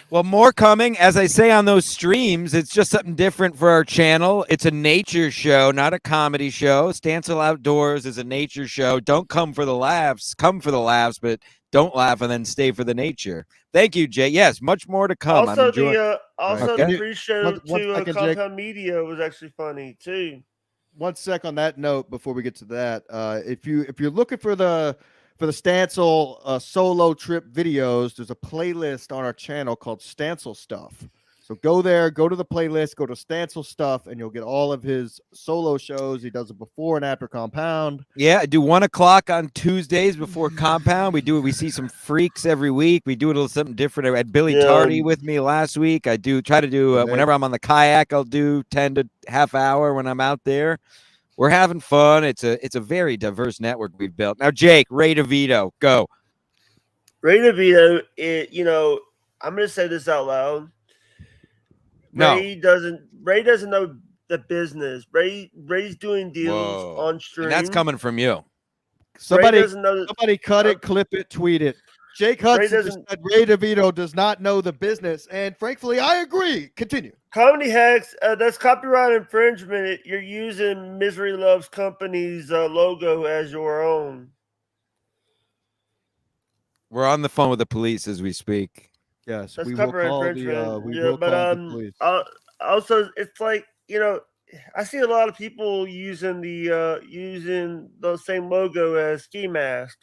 Well, more coming. As I say on those streams, it's just something different for our channel. It's a nature show, not a comedy show. Stancil Outdoors is a nature show. Don't come for the laughs. Come for the laughs, but don't laugh and then stay for the nature. Thank you, Jay. Yes, much more to come. Also, enjoying... the pre-show one to second, Jake. Compound Media was actually funny too. 1 sec on that note before we get to that. If you're looking for the Stancil solo trip videos, there's a playlist on our channel called Stancil Stuff. So go there, go to the playlist, go to Stancil Stuff, and you'll get all of his solo shows. He does it before and after Compound. Yeah, I do 1 o'clock on Tuesdays before Compound. We see some freaks every week. We do a little something different. I had Billy Tardy with me last week. I try to do whenever I'm on the kayak, I'll do 10 to half hour when I'm out there. We're having fun. It's a very diverse network we've built. Now, Jake, Ray DeVito, go. Ray DeVito, I'm going to say this out loud. No. Ray doesn't know the business. Ray's doing deals on stream. And that's coming from you. Somebody cut it, clip it, tweet it. Jake Hudson just said Ray DeVito does not know the business, and frankly, I agree. Continue. Comedy Hacks, that's copyright infringement. You're using Misery Loves Company's logo as your own. We're on the phone with the police as we speak. Yes, that's copyright infringement. The police. Also, it's like, I see a lot of people using the same logo as Ski Mask.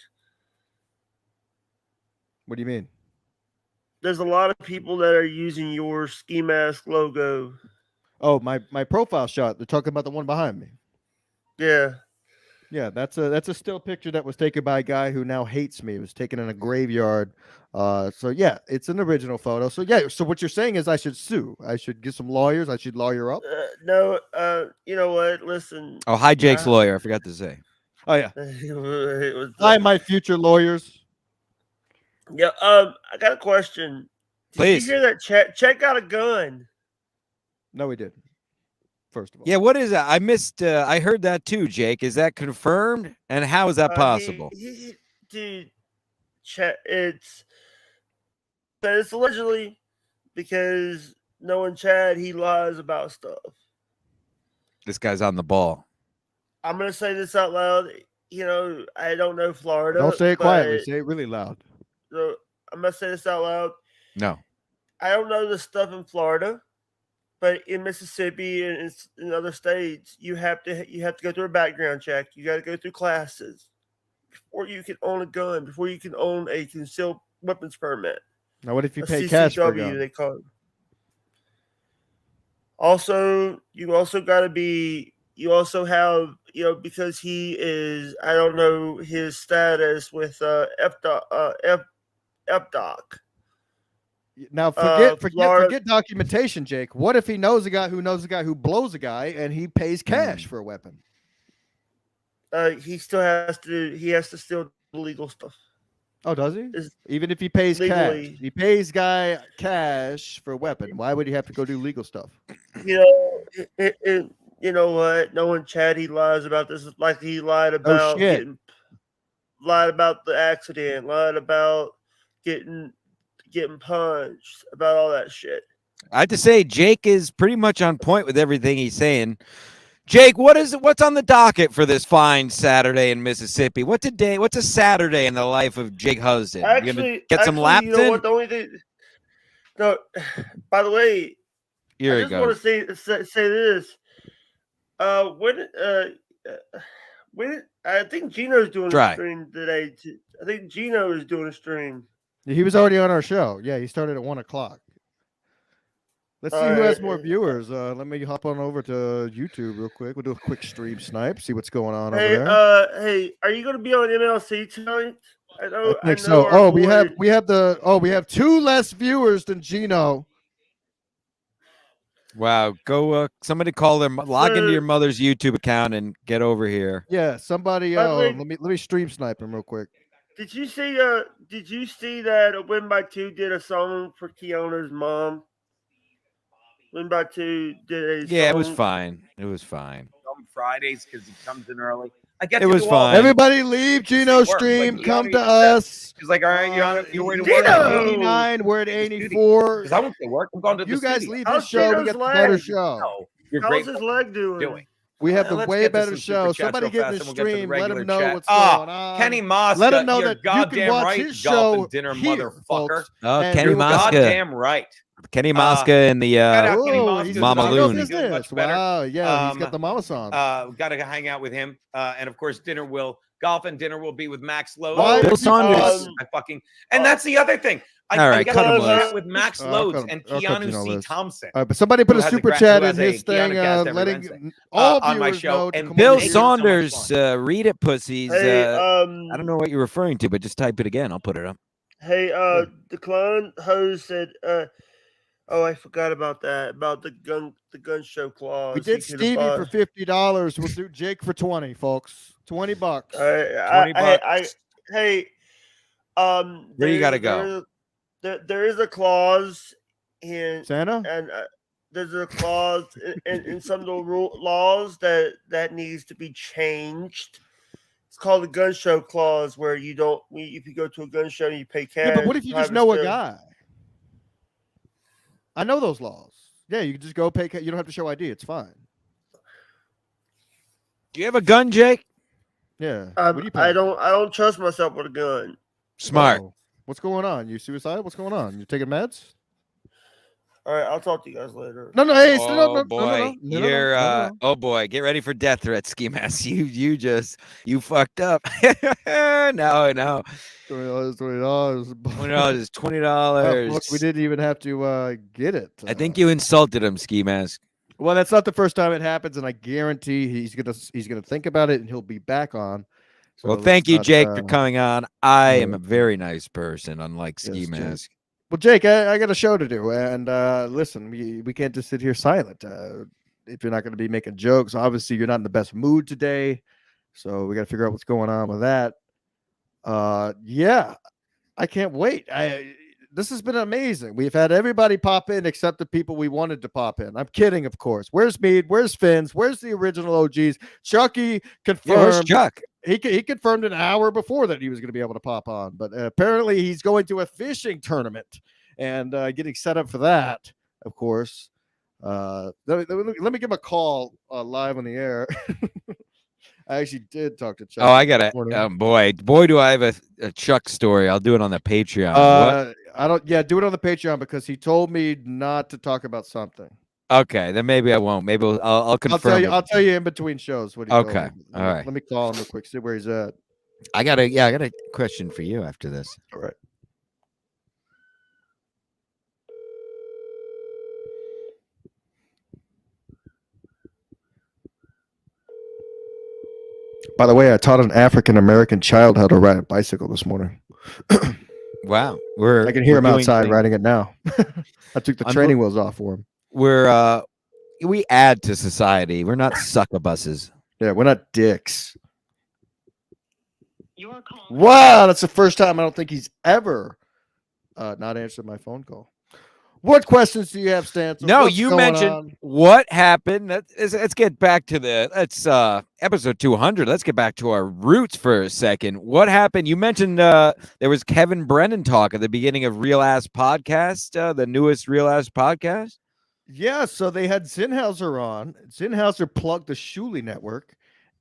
What do you mean? There's a lot of people that are using your Ski Mask logo. Oh, my profile shot. They're talking about the one behind me. Yeah. Yeah, that's a still picture that was taken by a guy who now hates me. It was taken in a graveyard. So yeah, it's an original photo. So yeah, so what you're saying is I should sue. I should get some lawyers. I should lawyer up. No, you know what? Listen. Oh, hi, Jake's lawyer. I forgot to say. Oh yeah. Hi, my future lawyers. Yeah. I got a question. Please. Did you hear that? Chet got a gun. No, he didn't. First of all. Yeah, what is that? I missed. I heard that too, Jake. Is that confirmed? And how is that possible? Dude, Chet, it's allegedly because knowing Chad, he lies about stuff. This guy's on the ball. I'm gonna say this out loud. I don't know Florida. Don't say it quietly. Say it really loud. So I'm gonna say this out loud. No. I don't know the stuff in Florida, but in Mississippi and in other states, you have to go through a background check. You got to go through classes before you can own a gun, before you can own a concealed weapons permit. Now, what if you pay cash for a gun? They call it. Also, you also have, because he is, I don't know his status with FDOC. Now forget documentation, Jake. What if he knows a guy who knows a guy who blows a guy and he pays cash for a weapon? He still has to steal legal stuff. Oh, does he? Even if he pays legally. cash, he pays guy cash for a weapon. Why would he have to go do legal stuff? You know what? Knowing Chad, he lies about this. Like he lied about lied about the accident, lied about getting punched, about all that shit. I have to say, Jake is pretty much on point with everything he's saying. Jake, what's on the docket for this fine Saturday in Mississippi? What's a Saturday in the life of Jake Husden? Actually, you gonna get some laps in? What, the only thing, no, by the way, Here I just want to say this. When I think Gino's doing a stream today. I think Gino is doing a stream. He was already on our show. Yeah, he started at 1 o'clock. Let's see who has more viewers. Let me hop on over to YouTube real quick. We'll do a quick stream snipe, see what's going on over there. Hey, are you going to be on MLC tonight? I think so. Oh, we have 2 less viewers than Gino. Wow, go somebody call them, log into your mother's YouTube account and get over here. Yeah, somebody let me stream snipe him real quick. Did you see that Win by 2 did a song for Keona's mom? when Batu did a Yeah, it was song. fine. It was fine. On Fridays because he comes in early. I get It to was do all fine. Everybody leave Gino's work, stream. like, Come Keanu to even said- us. He's like, all right, you're on your way to We're work. at 89. We're at 84. Because I won't say work. I'm going to the You guys studio. leave his show. We get the better show. No, you're How's great. his leg doing? We have the Let's way get to better some show. super chats Somebody real get in fast, the and we'll get to the stream. Let him regular know chat. what's Ah, going on. Kenny Mosca, Let him know you're that you goddamn can watch right, his golf show and dinner, here, motherfucker. folks. Oh, And Kenny You're Mosca. goddamn right. Kenny Mosca and the Shout out Kenny Oh, Mosca. he's Mama in the Loon. business. Much better. Wow, yeah, he's got the mama song. Got to hang out with him, and of course, golf and dinner will be with Max Lowe. Why Bill Saunders. And that's the other thing. All I right, got cut to him hang loose. out with Max I'll Lodes cut- and I'll cut Keanu Gino C. loose. Thompson. But somebody put who a has super who chat has in a his Keanu thing, cast every letting Wednesday, all on my viewers show. know to And come Bill on. make it so much Saunders, fun. read it, pussies. Hey, I don't know what you're referring to, but just type it again. I'll put it up. Hey, the clown host said, oh, I forgot about that. About the gun show clause. We did Stevie for $50. We'll do Jake for 20, folks. $20. $20. Hey, Where you gotta go? There is a clause in Santa, and there's a clause in some of the laws that needs to be changed. It's called the gun show clause, where you don't. If you go to a gun show and you pay cash. yeah, but what if you just private know a still- guy? I know those laws. Yeah, you can just go pay. You don't have to show ID. It's fine. Do you have a gun, Jake? Yeah. What do you pay? I don't trust myself with a gun. Smart. Oh, what's going on? You suicidal? What's going on? You taking meds? All right, I'll talk to you guys later. No, hey, Oh boy, you're oh boy, get ready for death threats, Ski Mask. You fucked up. No. $20. $20 is Oh, $20. look, we didn't even have to get it. I think you insulted him, Ski Mask. Well, that's not the first time it happens, and I guarantee he's gonna think about it, and he'll be back on. So Well, let's thank you, not, Jake, for coming on. I am yeah. a very nice person, unlike Ski Yes, Jake. Mask. Well, Jake, I got a show to do, and listen, we can't just sit here silent. If you're not going to be making jokes, obviously you're not in the best mood today, so we got to figure out what's going on with that. Yeah, I can't wait. This has been amazing. We've had everybody pop in except the people we wanted to pop in. I'm kidding, of course. Where's Mead? Where's Fins? Where's the original OGs? Chucky confirmed. Yeah, where's Chuck? He confirmed an hour before that he was going to be able to pop on, but apparently he's going to a fishing tournament and getting set up for that, of course. Let me give him a call live on the air. I actually did talk to Chuck. Oh, I got it. this morning. Boy, do I have a Chuck story. I'll do it on the Patreon. What? I don't. Yeah, do it on the Patreon because he told me not to talk about something. Okay, then maybe I won't. Maybe I'll confirm. I'll tell you in between shows. What he told Okay, me. all right. Let me call him real quick. See where he's at. I got a question for you after this. All right. By the way, I taught an African American child how to ride a bicycle this morning. Wow, I can hear him doing outside things- riding it now. I took the training wheels off for him. We add to society. We're not succubuses. Yeah, we're not dicks. Wow, that's the first time I don't think he's ever not answered my phone call. What questions do you have, Stan? No, What's you going mentioned on? what happened. Let's get back to episode 200. Let's get back to our roots for a second. What happened? You mentioned there was Kevin Brennan talk at the beginning of Real Ass Podcast, the newest Real Ass Podcast. Yeah, so they had Zinhauser on. Zinhauser plugged the Shuley network.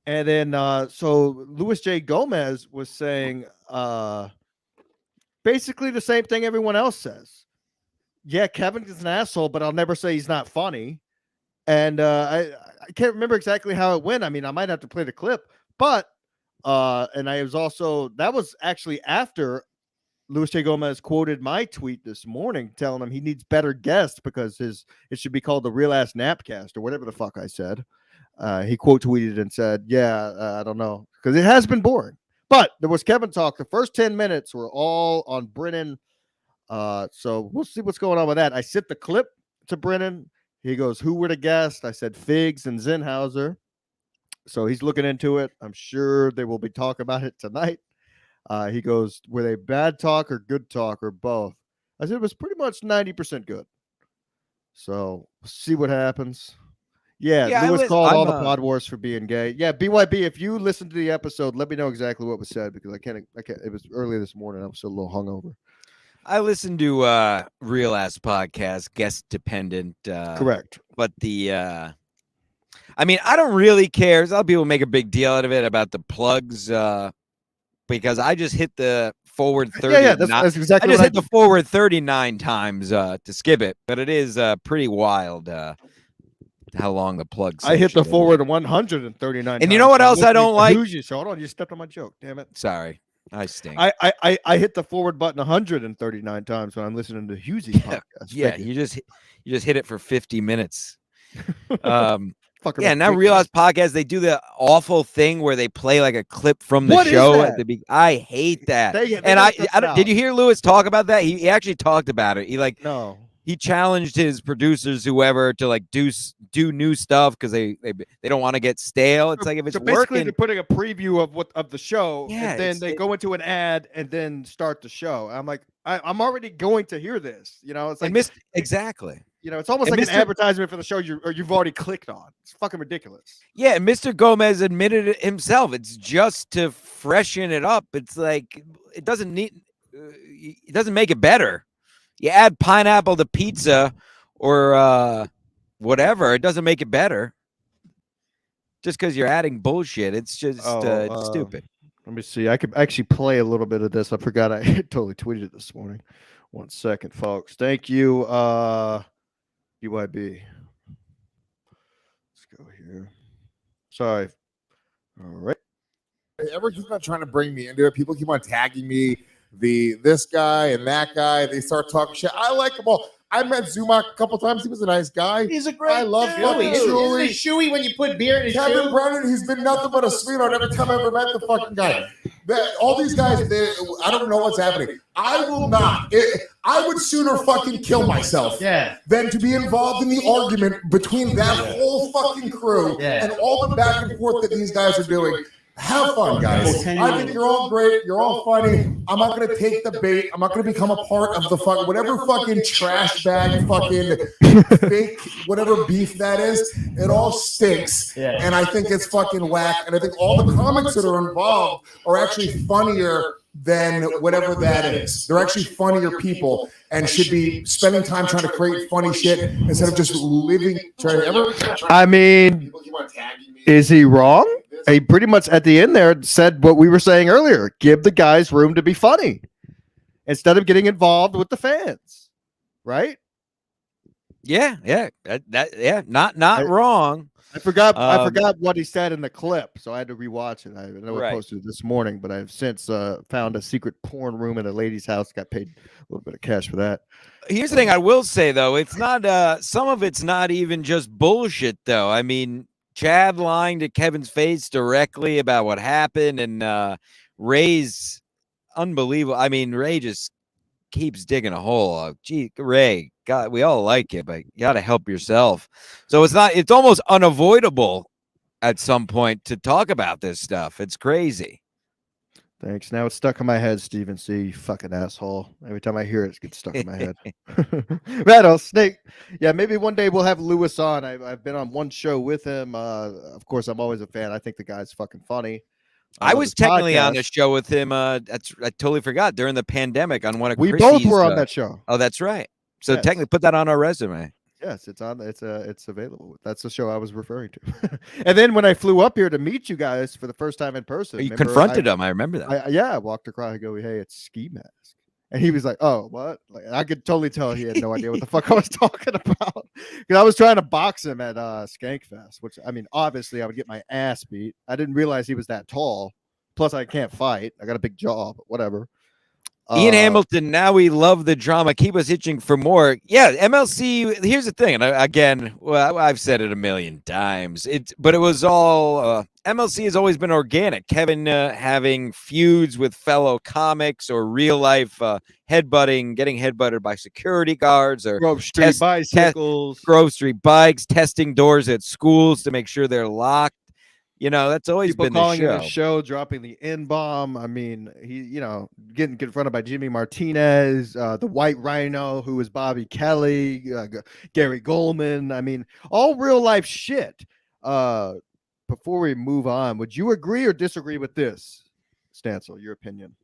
And then so Louis J. Gomez was saying basically the same thing everyone else says. Yeah, Kevin is an asshole, but I'll never say he's not funny. And I can't remember exactly how it went. I mean, I might have to play the clip, but and I was also that was actually after Louis J. Gomez quoted my tweet this morning telling him he needs better guests because it should be called the Real Ass Napcast or whatever the fuck I said. He quote tweeted and said, I don't know, because it has been boring. But there was Kevin talk. The first 10 minutes were all on Brennan. So we'll see what's going on with that. I sent the clip to Brennan. He goes, who were the guests? I said Figs and Zinhauser. So he's looking into it. I'm sure they will be talking about it tonight. He goes, were they bad talk or good talk or both? I said it was pretty much 90% good. So see what happens. Yeah, Yeah, Lewis called I'm all the Pod Wars for being gay. Yeah, BYB, if you listen to the episode, let me know exactly what was said because I can't. It was early this morning. I'm still a little hungover. I listen to Real Ass Podcast, guest dependent. Correct. But I mean, I don't really care. A lot of people make a big deal out of it about the plugs because I just hit the forward 30. Yeah, that's exactly I just what hit the forward 39 times to skip it, but it is pretty wild how long the plug I hit the section is. forward 139 And you know what else I don't like? Hold on, you stepped on my joke. Damn it. Sorry. I stink. I hit the forward button 139 times when I'm listening to Hughesy's podcast. Yeah, you just hit it for 50 minutes. Fucking yeah, now ridiculous. Realize Podcast, they do the awful thing where they play like a clip from the What is show that? at the beginning. I hate that. They And gotta cut I it don't, did out. you hear Lewis talk about that? He actually talked about it. No. He challenged his producers, whoever, to like do new stuff because they don't want to get stale. It's like if it's So basically, working. they're putting a preview of the show, Yeah, and then they go into an ad and then start the show. I'm like, I'm already going to hear this. You know, it's like exactly. You know, it's almost And like an Mr. advertisement for the show you've already clicked on. It's fucking ridiculous. Yeah, and Mr. Gomez admitted it himself. It's just to freshen it up. It's like it doesn't make it better. You add pineapple to pizza or whatever, it doesn't make it better. Just because you're adding bullshit, it's just it's stupid. Let me see. I could actually play a little bit of this. I forgot I totally tweeted it this morning. 1 second, folks. Thank you, BYB. Let's go here. Sorry. All right. Everyone keeps on trying to bring me into it. People keep on tagging me, this guy and that guy. They start talking shit. I like them all. I met Zumak a couple times. He was a nice guy. He's a great I love dude. fucking Isn't Chewy. it Chewy when you put beer in his Kevin shoe? Brennan, he's been nothing but a sweetheart every time I ever met the fucking guy. All these guys, I don't know what's happening. I will not. I would sooner fucking kill myself than to be involved in the argument between that whole fucking crew and all the back and forth that these guys are doing. Have fun, guys. I think you're all great. You're all funny. I'm not going to take the bait. I'm not going to become a part of the fucking whatever fucking trash bag fucking fake whatever beef that is. It all stinks. And I think it's fucking whack. And I think all the comics that are involved are actually funnier than whatever that is. They're actually funnier people and should be spending time trying to create funny shit instead of just living. I mean, is he wrong? He pretty much at the end there said what we were saying earlier. Give the guys room to be funny instead of getting involved with the fans. Right? Yeah. Not wrong. I forgot what he said in the clip, so I had to rewatch it. I know I posted it this morning, but I've since found a secret porn room at a lady's house. Got paid a little bit of cash for that. Here's the thing I will say though, it's not some of it's not even just bullshit though. I mean, Chad lying to Kevin's face directly about what happened, and Ray's unbelievable. I mean, Ray just keeps digging a hole. Gee, Ray, God, we all like you, but you got to help yourself. So it's almost unavoidable at some point to talk about this stuff. It's crazy. Thanks. Now it's stuck in my head, Steven C. You fucking asshole. Every time I hear it, it gets stuck in my head. Rattlesnake. Yeah, maybe one day we'll have Lewis on. I've been on one show with him. Of course, I'm always a fan. I think the guy's fucking funny. I was technically on a show with him. I totally forgot during the pandemic on one of we Chrissy's, both were on that show. Oh, that's right. So Yes. technically, put that on our resume. Yes, it's on. It's available. That's the show I was referring to. And then when I flew up here to meet you guys for the first time in person, You confronted him. I remember that. I walked across and go, "Hey, it's Ski Mask," and he was like, "Oh, what?" Like I could totally tell he had no idea what the fuck I was talking about because I was trying to box him at Skankfest, which I mean, obviously I would get my ass beat. I didn't realize he was that tall. Plus, I can't fight. I got a big jaw, but whatever. Ian Hamilton, now we love the drama. Keep us itching for more. Yeah, MLC. Here's the thing, and I've said it a million times. But it was all MLC has always been organic. Kevin having feuds with fellow comics or real life getting headbutted by security guards or Grove Street bicycles, Grove Street bikes, testing doors at schools to make sure they're locked. You know, that's always People been calling the in show. his show, dropping the N-bomb. I mean, he, you know, getting confronted by Jimmy Martinez, the White Rhino, who was Bobby Kelly, Gary Goldman. I mean, all real life shit. Before we move on, would you agree or disagree with this, Stancil? Your opinion?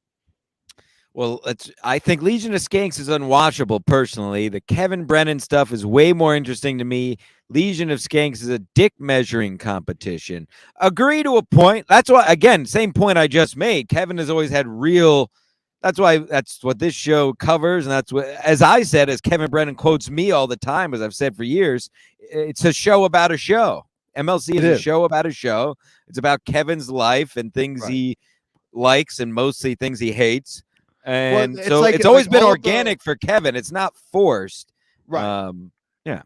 Well, I think Legion of Skanks is unwatchable personally. The Kevin Brennan stuff is way more interesting to me. Legion of Skanks is a dick measuring competition. Agree to a point. That's why, again, same point I just made. Kevin has always had real. That's what this show covers. And that's what, as I said, as Kevin Brennan quotes me all the time, as I've said for years, it's a show about a show. MLC is a show about a show. It's about Kevin's life and things he likes and mostly things he hates. And Well, so it's always been organic for Kevin. It's not forced. Right. Yeah.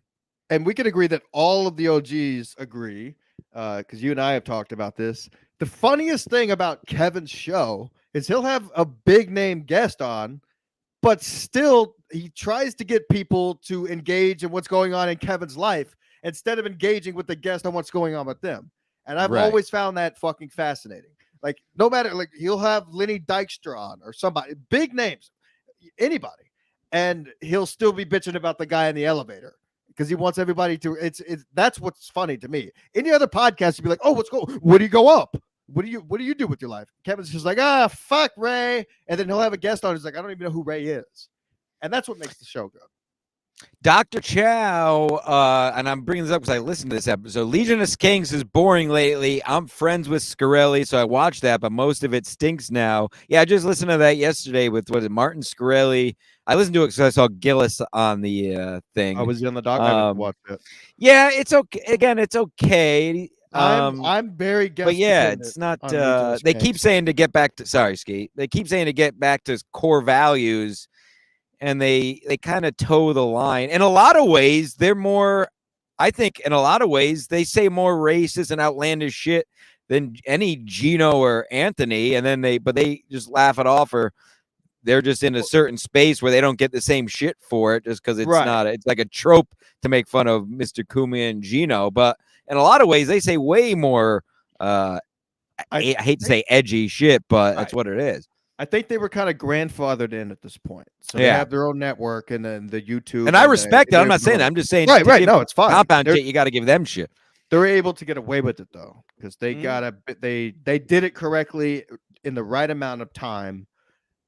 And we can agree that all of the OGs agree, because you and I have talked about this. The funniest thing about Kevin's show is he'll have a big name guest on, but still he tries to get people to engage in what's going on in Kevin's life instead of engaging with the guest on what's going on with them. And I've always found that fucking fascinating. Like, no matter, like, he'll have Lenny Dykstra on or somebody, big names, anybody, and he'll still be bitching about the guy in the elevator because he wants everybody to. It's that's what's funny to me. Any other podcast, you'd be like, oh, what do you go up? What do you do with your life? Kevin's just like, fuck Ray, and then he'll have a guest on who's like, I don't even know who Ray is, and that's what makes the show good. Dr. Chow, and I'm bringing this up because I listened to this episode. Legion of Skanks is boring lately. I'm friends with Scarelli, so I watched that, but most of it stinks now. Yeah, I just listened to that yesterday with, Martin Scarelli. I listened to it because I saw Gillis on the thing. I was in the doc. I didn't watch it. Yeah, it's okay. Again, it's okay. I'm very guest. But yeah, it's not. They keep saying to get back to. Sorry, Skeet. They keep saying to get back to core values. And they kind of toe the line. In a lot of ways, they're more, I think in a lot of ways, they say more racist and outlandish shit than any Gino or Anthony. And then they just laugh it off, or they're just in a certain space where they don't get the same shit for it just because it's not, it's like a trope to make fun of Mr. Kumi and Gino. But in a lot of ways, they say way more, I hate to say edgy shit, but that's what it is. I think they were kind of grandfathered in at this point. So they have their own network and then the YouTube. And I respect that. I'm not saying that. I'm just saying. Right. No, it's fine. Compound shit, you got to give them shit. They're able to get away with it, though, because they they did it correctly in the right amount of time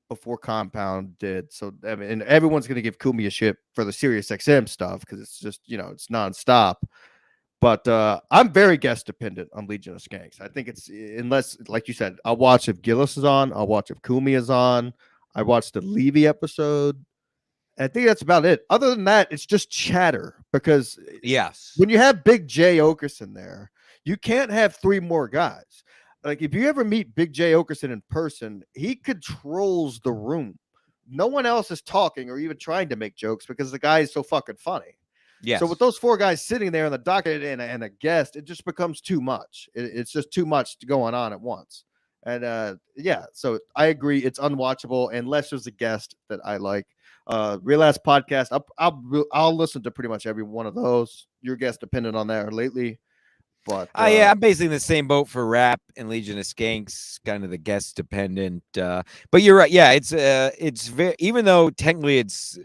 before Compound did. So, I mean, and everyone's going to give Kumi a shit for the Sirius XM stuff because it's just, it's nonstop. But I'm very guest dependent on Legion of Skanks. I think it's, unless, like you said, I'll watch if Gillis is on. I'll watch if Kumi is on. I watched the Levy episode. I think that's about it. Other than that, it's just chatter because when you have Big J Okerson there, you can't have three more guys. Like if you ever meet Big J Okerson in person, he controls the room. No one else is talking or even trying to make jokes because the guy is so fucking funny. Yes. So with those four guys sitting there on the docket and a guest, it just becomes too much. It's just too much going on at once. And so I agree. It's unwatchable unless there's a guest that I like. Real Ass Podcast. I'll listen to pretty much every one of those. Your guest dependent on that lately. But I'm basically in the same boat for Rap and Legion of Skanks, kind of the guest dependent. But you're right. Yeah, it's very, even though technically it's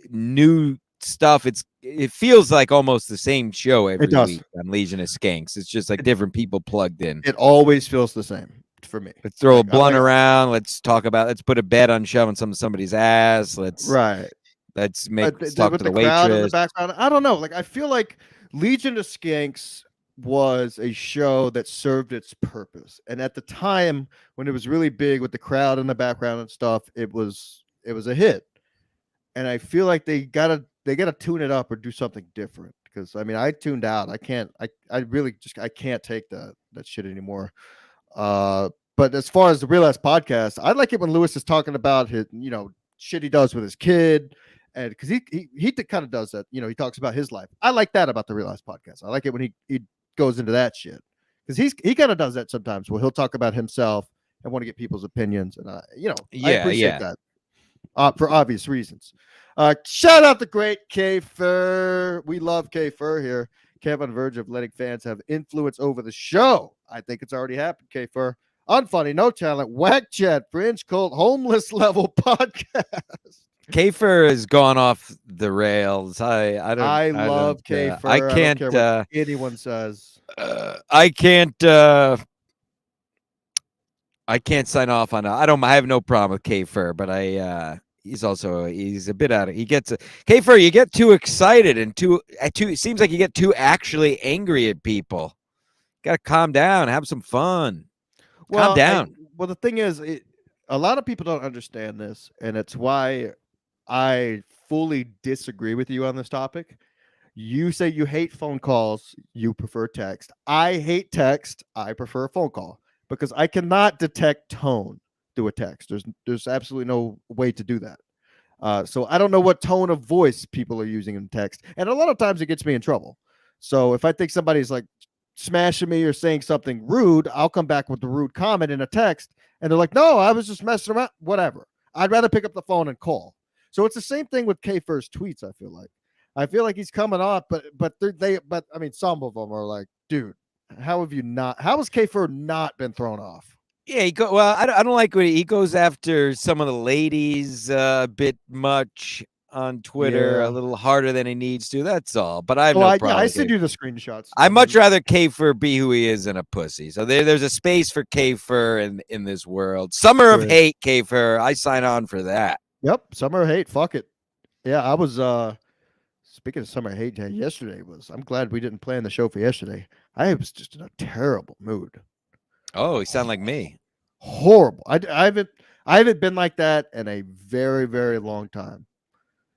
new stuff, it feels like almost the same show every week on Legion of Skanks. It's just like different people plugged in. It always feels the same for me. Let's throw a blunt around. Let's put a bed on shoving somebody's ass. Let's talk to the crowd in the waitress. background. I don't know. Like I feel like Legion of Skanks was a show that served its purpose, and at the time when it was really big with the crowd in the background and stuff, it was a hit. And I feel like they gotta tune it up or do something different, because I mean I tuned out. I can't take that shit anymore. But as far as the Real Ass Podcast, I like it when Lewis is talking about his shit he does with his kid, and because he kind of does that. He talks about his life. I like that about the Real Ass Podcast. I like it when he goes into that shit, because he kind of does that sometimes where he'll talk about himself and want to get people's opinions, and I appreciate that. For obvious reasons. Shout out the great K Fur. We love K Fur here. Kev on the verge of letting fans have influence over the show. I think it's already happened, K-Fur. Unfunny, no talent, whack chat, fringe cult, homeless level podcast. K-Fur has gone off the rails. I love K-Fur. I can't don't care what anyone says. I can't sign off on. I have no problem with K-Fur, but he's a bit out of. He gets K-Fur. You get too excited and too. It seems like you get too actually angry at people. Got to calm down. Have some fun. Calm down. Well, the thing is, a lot of people don't understand this, and it's why I fully disagree with you on this topic. You say you hate phone calls, you prefer text. I hate text, I prefer a phone call because I cannot detect tone through a text. There's absolutely no way to do that. So I don't know what tone of voice people are using in text, and a lot of times it gets me in trouble. So if I think somebody's like smashing me or saying something rude, I'll come back with the rude comment in a text, and they're like, "No, I was just messing around." Whatever. I'd rather pick up the phone and call. So it's the same thing with K-Fur's tweets. I feel like he's coming off, but I mean, some of them are like, dude, how has K-Fur not been thrown off? Yeah, I don't like when he goes after some of the ladies a bit much on Twitter, a little harder than he needs to. That's all. But I have no problem. I send you the screenshots. I'd much rather K-Fur be who he is than a pussy. So there's a space for K-Fur in this world. Summer of hate, K-Fur. I sign on for that. Yep, summer of hate. Fuck it. Yeah, I was speaking of summer hate, yesterday I'm glad we didn't plan the show for yesterday. I was just in a terrible mood. Oh, you sound like me. Horrible. I haven't been like that in a very, very long time.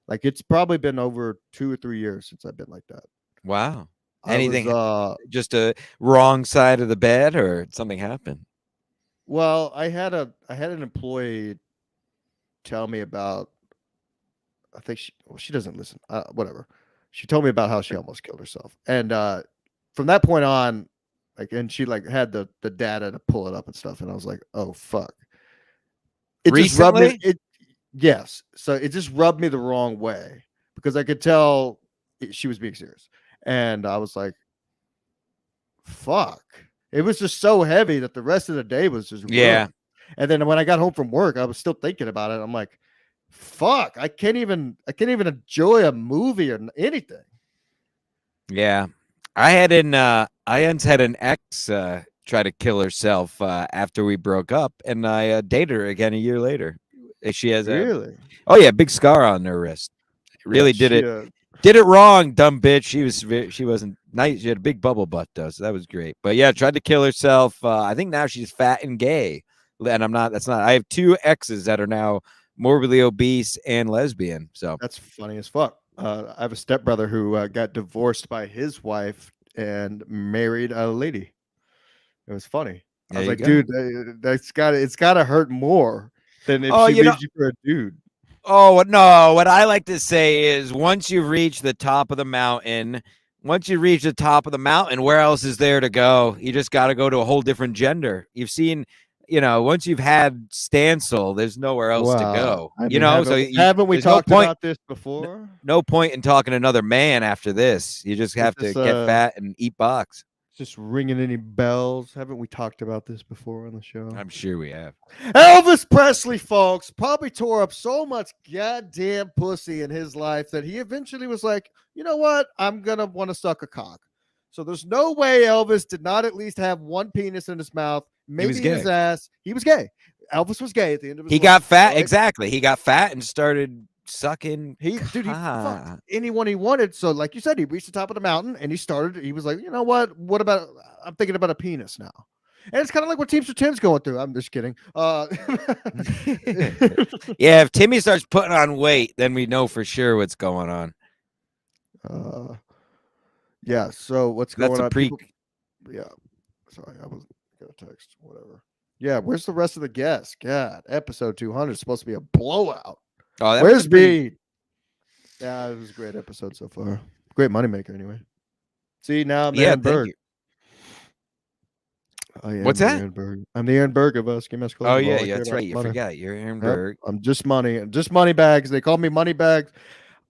Like it's probably been over 2 or 3 years since I've been like that. Wow. Anything just a wrong side of the bed or something happened? Well, I had an employee tell me about, I think she doesn't listen. Whatever. She told me about how she almost killed herself. And from that point on, and she had the data to pull it up and stuff. And I was like, oh fuck. It just rubbed me. Yes. So it just rubbed me the wrong way because I could tell she was being serious. And I was like, fuck. It was just so heavy that the rest of the day was just ruined. And then when I got home from work, I was still thinking about it. I'm like, fuck, I can't even enjoy a movie or anything. Yeah. I once had an ex try to kill herself after we broke up, and I dated her again a year later. She has a big scar on her wrist. Really did it wrong, dumb bitch. She wasn't nice. She had a big bubble butt though, so that was great. But yeah, tried to kill herself. I think now she's fat and gay, and I'm not. That's not. I have 2 exes that are now morbidly obese and lesbian. So that's funny as fuck. I have a stepbrother who got divorced by his wife and married a lady. It was funny. I was like, dude, it's got to hurt more than if she leaves you for a dude. Oh no! What I like to say is, once you reach the top of the mountain, where else is there to go? You just got to go to a whole different gender. You've seen. Once you've had Stancil, there's nowhere else to go. I mean, haven't we talked about this before? No point in talking to another man after this. You just have to get fat and eat box. Just ringing any bells? Haven't we talked about this before on the show? I'm sure we have. Elvis Presley, folks, probably tore up so much goddamn pussy in his life that he eventually was like, you know what? I'm going to want to suck a cock. So there's no way Elvis did not at least have one penis in his mouth. Maybe in his ass. He was gay. Elvis was gay at the end of his life. He got fat. Right? Exactly. He got fat and started sucking. He fucked anyone he wanted. So like you said, he reached the top of the mountain and he was like, you know what? I'm thinking about a penis now. And it's kind of like what Teamster Tim's going through. I'm just kidding. Yeah, if Timmy starts putting on weight, then we know for sure what's going on. Yeah, so what's going on? Yeah. Sorry, I was gonna text. Whatever. Yeah, where's the rest of the guests? God, episode 200 is supposed to be a blowout. Oh, where's Bede? Yeah, it was a great episode so far. Great moneymaker, anyway. See, now I'm the Aaron Berg. What's that? I'm the Aaron Berg of us. Give us Oh yeah, that's right. You forgot you're Aaron Berg. I'm just money bags. They call me money bags.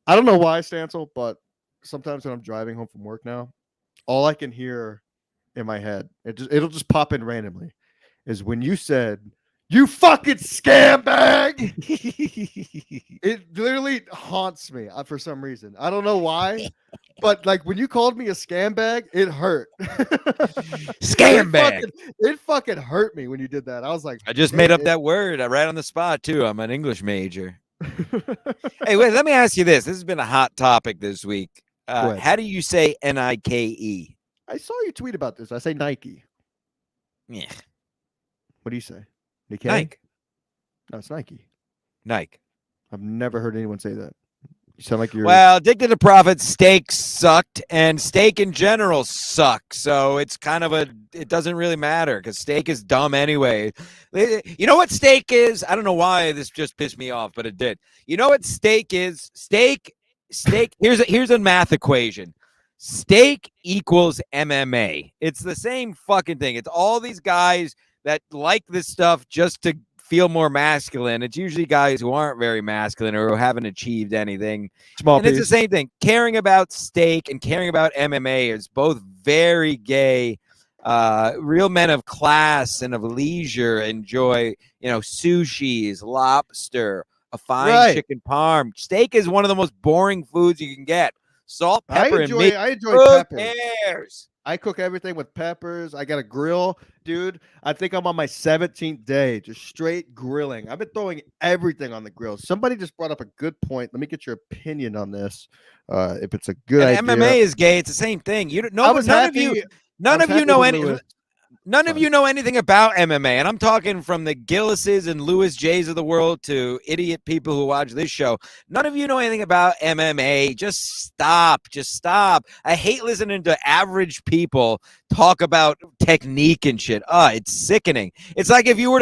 I don't know why, Stancil, but sometimes when I'm driving home from work now, all I can hear in my head, it'll just pop in randomly, is when you said, "You fucking scam bag." It literally haunts me for some reason. I don't know why, but like when you called me a scam bag, it hurt. Scam bag. It fucking hurt me when you did that. I was like, I just made up that word right on the spot too. I'm an English major. Hey, wait, let me ask you this. This has been a hot topic this week. How do you say Nike? I saw you tweet about this. I say Nike. Yeah. What do you say? Nike? No, it's Nike. Nike. I've never heard anyone say that. You sound like you're... Well, addicted to profit, steak sucked, and steak in general sucks. So it's kind of it doesn't really matter because steak is dumb anyway. You know what steak is? I don't know why this just pissed me off, but it did. You know what steak is? Steak. Here's a math equation. Steak equals MMA. It's the same fucking thing. It's all these guys that like this stuff just to feel more masculine. It's usually guys who aren't very masculine or who haven't achieved anything. It's the same thing. Caring about steak and caring about MMA is both very gay. Real men of class and of leisure enjoy, sushis, lobster, a fine chicken parm. Steak is one of the most boring foods you can get. Salt, pepper, and meat. I enjoy Who peppers. cares? I cook everything with peppers. I got a grill, dude. I think I'm on my 17th day, just straight grilling. I've been throwing everything on the grill. Somebody just brought up a good point. Let me get your opinion on this. If it's a good idea. MMA is gay. It's the same thing. None of you know anything about MMA, and I'm talking from the Gillises and Louis J's of the world to idiot people who watch this show. None of you know anything about MMA. Just stop. I hate listening to average people talk about technique and shit. It's sickening. It's like if you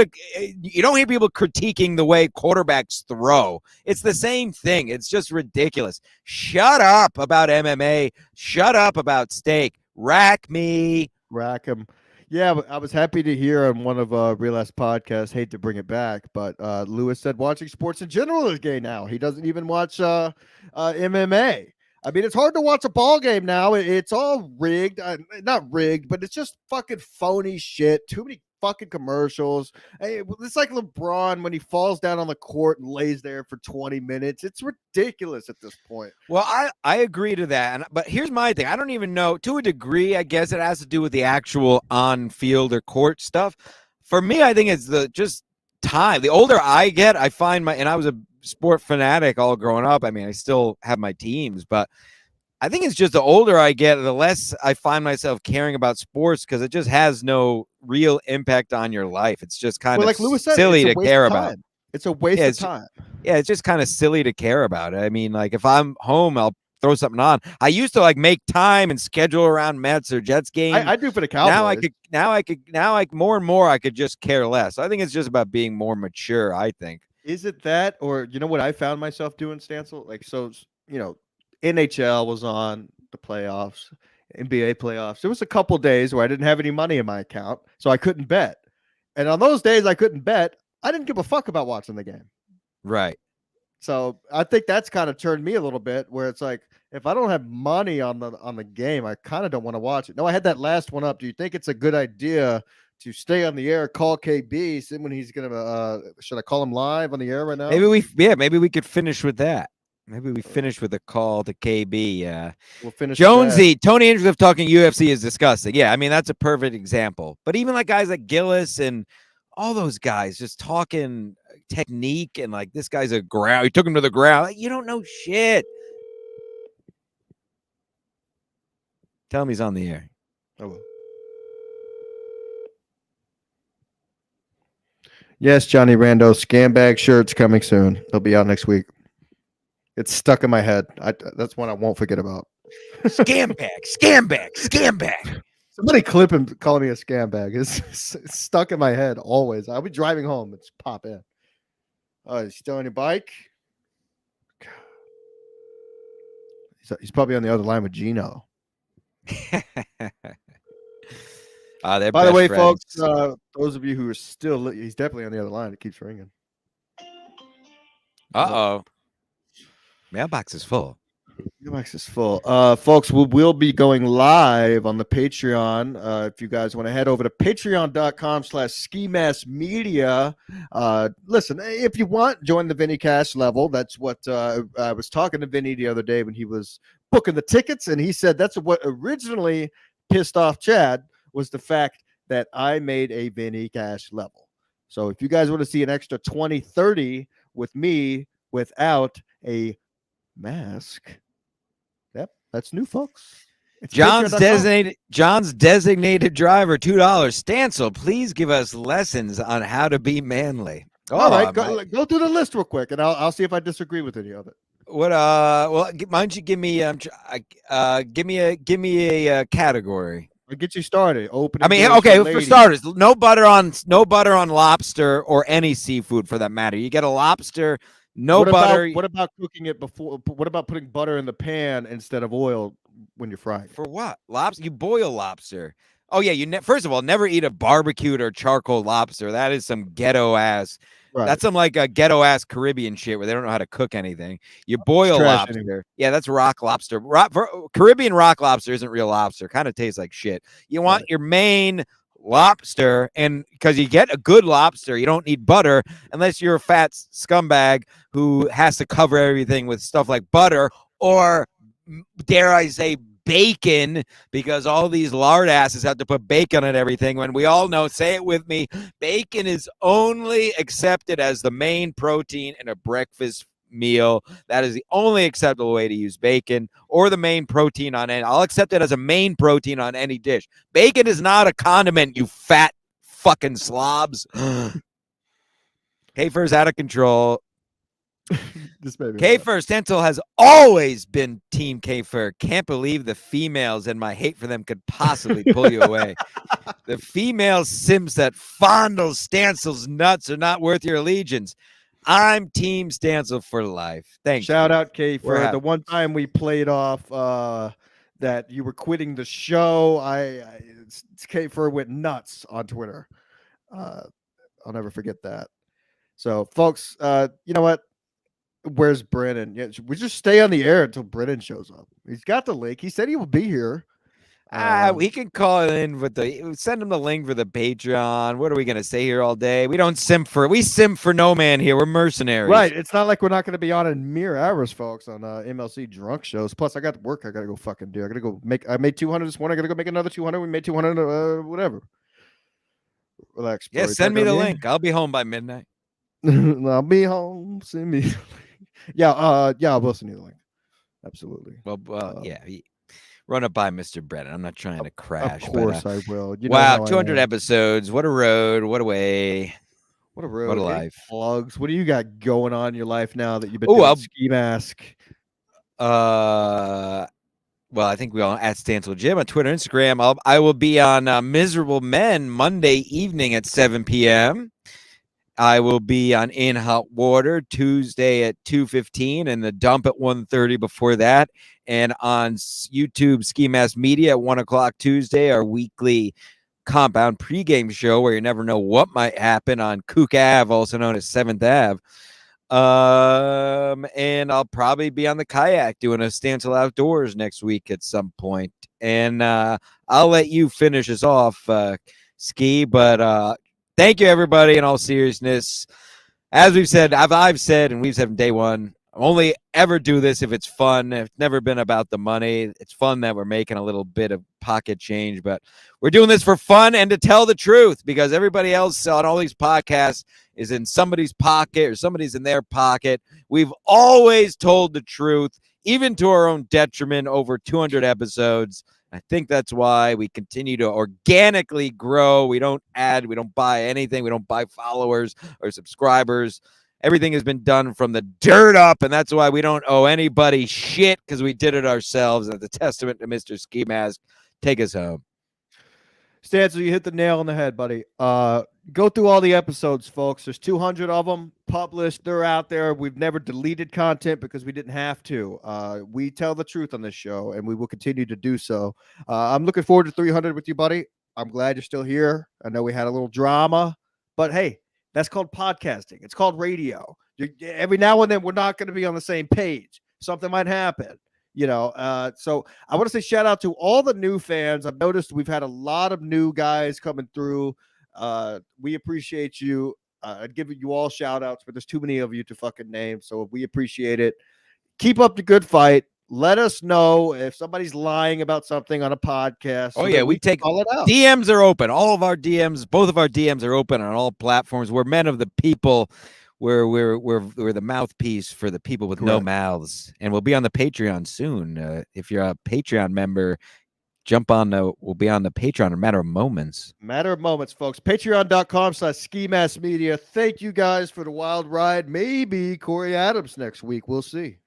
don't hear people critiquing the way quarterbacks throw. It's the same thing. It's just ridiculous. Shut up about MMA. Shut up about steak. Rack me. Rack him. Yeah, but I was happy to hear on one of Real Ass podcasts, hate to bring it back, but Lewis said watching sports in general is gay now. He doesn't even watch MMA. I mean, it's hard to watch a ball game now. It's all rigged. Not rigged, but it's just fucking phony shit. Too many fucking commercials. Hey, it's like LeBron when he falls down on the court and lays there for 20 minutes. It's ridiculous at this point. Well, I agree to that. But here's my thing. I don't even know. To a degree, I guess it has to do with the actual on-field or court stuff. For me, I think it's just time. The older I get, I find and I was a sport fanatic all growing up. I mean, I still have my teams, but I think it's just the older I get, the less I find myself caring about sports because it just has no real impact on your life. It's just kind of like Lewis said, silly to care about. It's a waste of time. Yeah, it's just kind of silly to care about. I mean, like if I'm home, I'll throw something on. I used to make time and schedule around Mets or Jets games. I do for the Cowboys. Now more and more I could just care less. I think it's just about being more mature, I think. Is it that, or you know what I found myself doing, Stancil? NHL was on the playoffs, NBA playoffs. There was a couple days where I didn't have any money in my account, so I couldn't bet. And on those days I couldn't bet, I didn't give a fuck about watching the game. Right. So I think that's kind of turned me a little bit where it's like, if I don't have money on the game, I kind of don't want to watch it. No, I had that last one up. Do you think it's a good idea to stay on the air, call KB, see when he's going to, should I call him live on the air right now? Maybe we could finish with that. Maybe we finish with a call to KB. We'll finish. Jonesy, Tony Hinchcliffe talking UFC is disgusting. Yeah, I mean, that's a perfect example. But even like guys like Gillis and all those guys just talking technique and like this guy's a ground. He took him to the ground. You don't know shit. Tell him he's on the air. I will. Yes, Johnny Rando, Scambag shirts coming soon. They'll be out next week. It's stuck in my head. That's one I won't forget about. Scambag. Somebody clip him calling me a scambag. It's stuck in my head always. I'll be driving home. It's pop in. Oh, he's still on your bike? He's probably on the other line with Gino. By the way, folks, those of you who are still, he's definitely on the other line. It keeps ringing. Uh-oh. Mailbox is full. Max is full. Folks, we will be going live on the Patreon. If you guys want to head over to patreon.com/skimassmedia. Listen, if you want, join the Vinny Cash level. That's what I was talking to Vinny the other day when he was booking the tickets, and he said that's what originally pissed off Chad was the fact that I made a Vinny Cash level. So if you guys want to see an extra 20, 30 with me without a mask, yep, that's new, folks. It's John's patreon.com. designated driver, $2. Stancil, please give us lessons on how to be manly. All right, go through the list real quick, and I'll see if I disagree with any of it. What? Well, why don't you give me give me a category. I'll get you started. Open. I mean, okay, for starters, no butter on lobster or any seafood for that matter. You get a lobster, no butter. What about cooking it before? What about putting butter in the pan instead of oil when you're frying? For what? Lobster? You boil lobster. Oh yeah, first of all, never eat a barbecued or charcoal lobster. That is some ghetto ass. Right. That's some like a ghetto ass Caribbean shit where they don't know how to cook anything. You boil lobster. Anyway. Yeah, that's rock lobster. Caribbean rock lobster isn't real lobster. Kind of tastes like shit. You want your main lobster, and because you get a good lobster, you don't need butter unless you're a fat scumbag who has to cover everything with stuff like butter or, dare I say, bacon, because all these lard asses have to put bacon on everything when we all know, say it with me, bacon is only accepted as the main protein in a breakfast meal. That is the only acceptable way to use bacon, or the main protein on any. I'll accept it as a main protein on any dish. Bacon is not a condiment, you fat fucking slobs. Hafer's out of control. K-Fur Stencil has always been Team K-Fur. Can't believe the females and my hate for them could possibly pull you away. The female simps that fondle Stencil's nuts are not worth your allegiance. I'm Team Stencil for life. Thanks. Shout out K-Fur. The one time we played off that you were quitting the show, K-Fur went nuts on Twitter. I'll never forget that. So, folks, you know what? Where's Brennan? Yeah, we just stay on the air until Brennan shows up. He's got the link. He said he will be here. We can call in with send him the link for the Patreon. What are we gonna say here all day? We simp for no man here. We're mercenaries, right? It's not like we're not gonna be on in mere hours, folks, on MLC drunk shows. Plus, I got work I gotta go fucking do. I made 200 this morning. I gotta go make another 200. We made 200. Whatever. Relax. Yeah, send me the link. I'll be home by midnight. I'll be home. Send me. Yeah, I will send you the link. Absolutely. Well, yeah. Run it by Mr. Brennan. I'm not trying to crash. Of course, I will. Wow, 200 episodes. What a road. What a way. What a road. What a life. Plugs. What do you got going on in your life now that you've been doing Ski Mask? Well, I think we all at Stancil Jim on Twitter, Instagram. I will be on Miserable Men Monday evening at 7 p.m. I will be on In Hot Water Tuesday at 2:15 and the Dump at 1:30 before that. And on YouTube, Ski Mask Media at 1 o'clock Tuesday, our weekly compound pregame show where you never know what might happen on Kook Ave, also known as 7th Ave. And I'll probably be on the kayak doing a Stancil Outdoors next week at some point. And I'll let you finish us off, Ski, but thank you, everybody, in all seriousness. As we've said, I've said, and we've said from day one, I only ever do this if it's fun. It's never been about the money. It's fun that we're making a little bit of pocket change, but we're doing this for fun and to tell the truth, because everybody else on all these podcasts is in somebody's pocket or somebody's in their pocket. We've always told the truth, even to our own detriment, over 200 episodes. I think that's why we continue to organically grow. We don't add, we don't buy anything. We don't buy followers or subscribers. Everything has been done from the dirt up, and that's why we don't owe anybody shit, because we did it ourselves. And it's a testament to Mr. Ski Mask. Take us home. Stancil, you hit the nail on the head, buddy. Go through all the episodes, folks. There's 200 of them published. They're out there. We've never deleted content because we didn't have to. We tell the truth on this show, and we will continue to do so. I'm looking forward to 300 with you, buddy. I'm glad you're still here. I know we had a little drama, but hey, that's called podcasting. It's called radio. Every now and then, we're not going to be on the same page. Something might happen. So I want to say shout out to all the new fans. I've noticed we've had a lot of new guys coming through. We appreciate you. I'd give you all shout outs, but there's too many of you to fucking name. So we appreciate it. Keep up the good fight. Let us know if somebody's lying about something on a podcast. Oh, yeah, we take call it out. DMs are open. All of our DMs, both of our DMs are open on all platforms. We're men of the people. We're the mouthpiece for the people with no mouths, and we'll be on the Patreon soon. If you're a Patreon member, we'll be on the Patreon in a matter of moments. Matter of moments, folks. Patreon.com/skimassmedia. Thank you guys for the wild ride. Maybe Corey Adams next week. We'll see.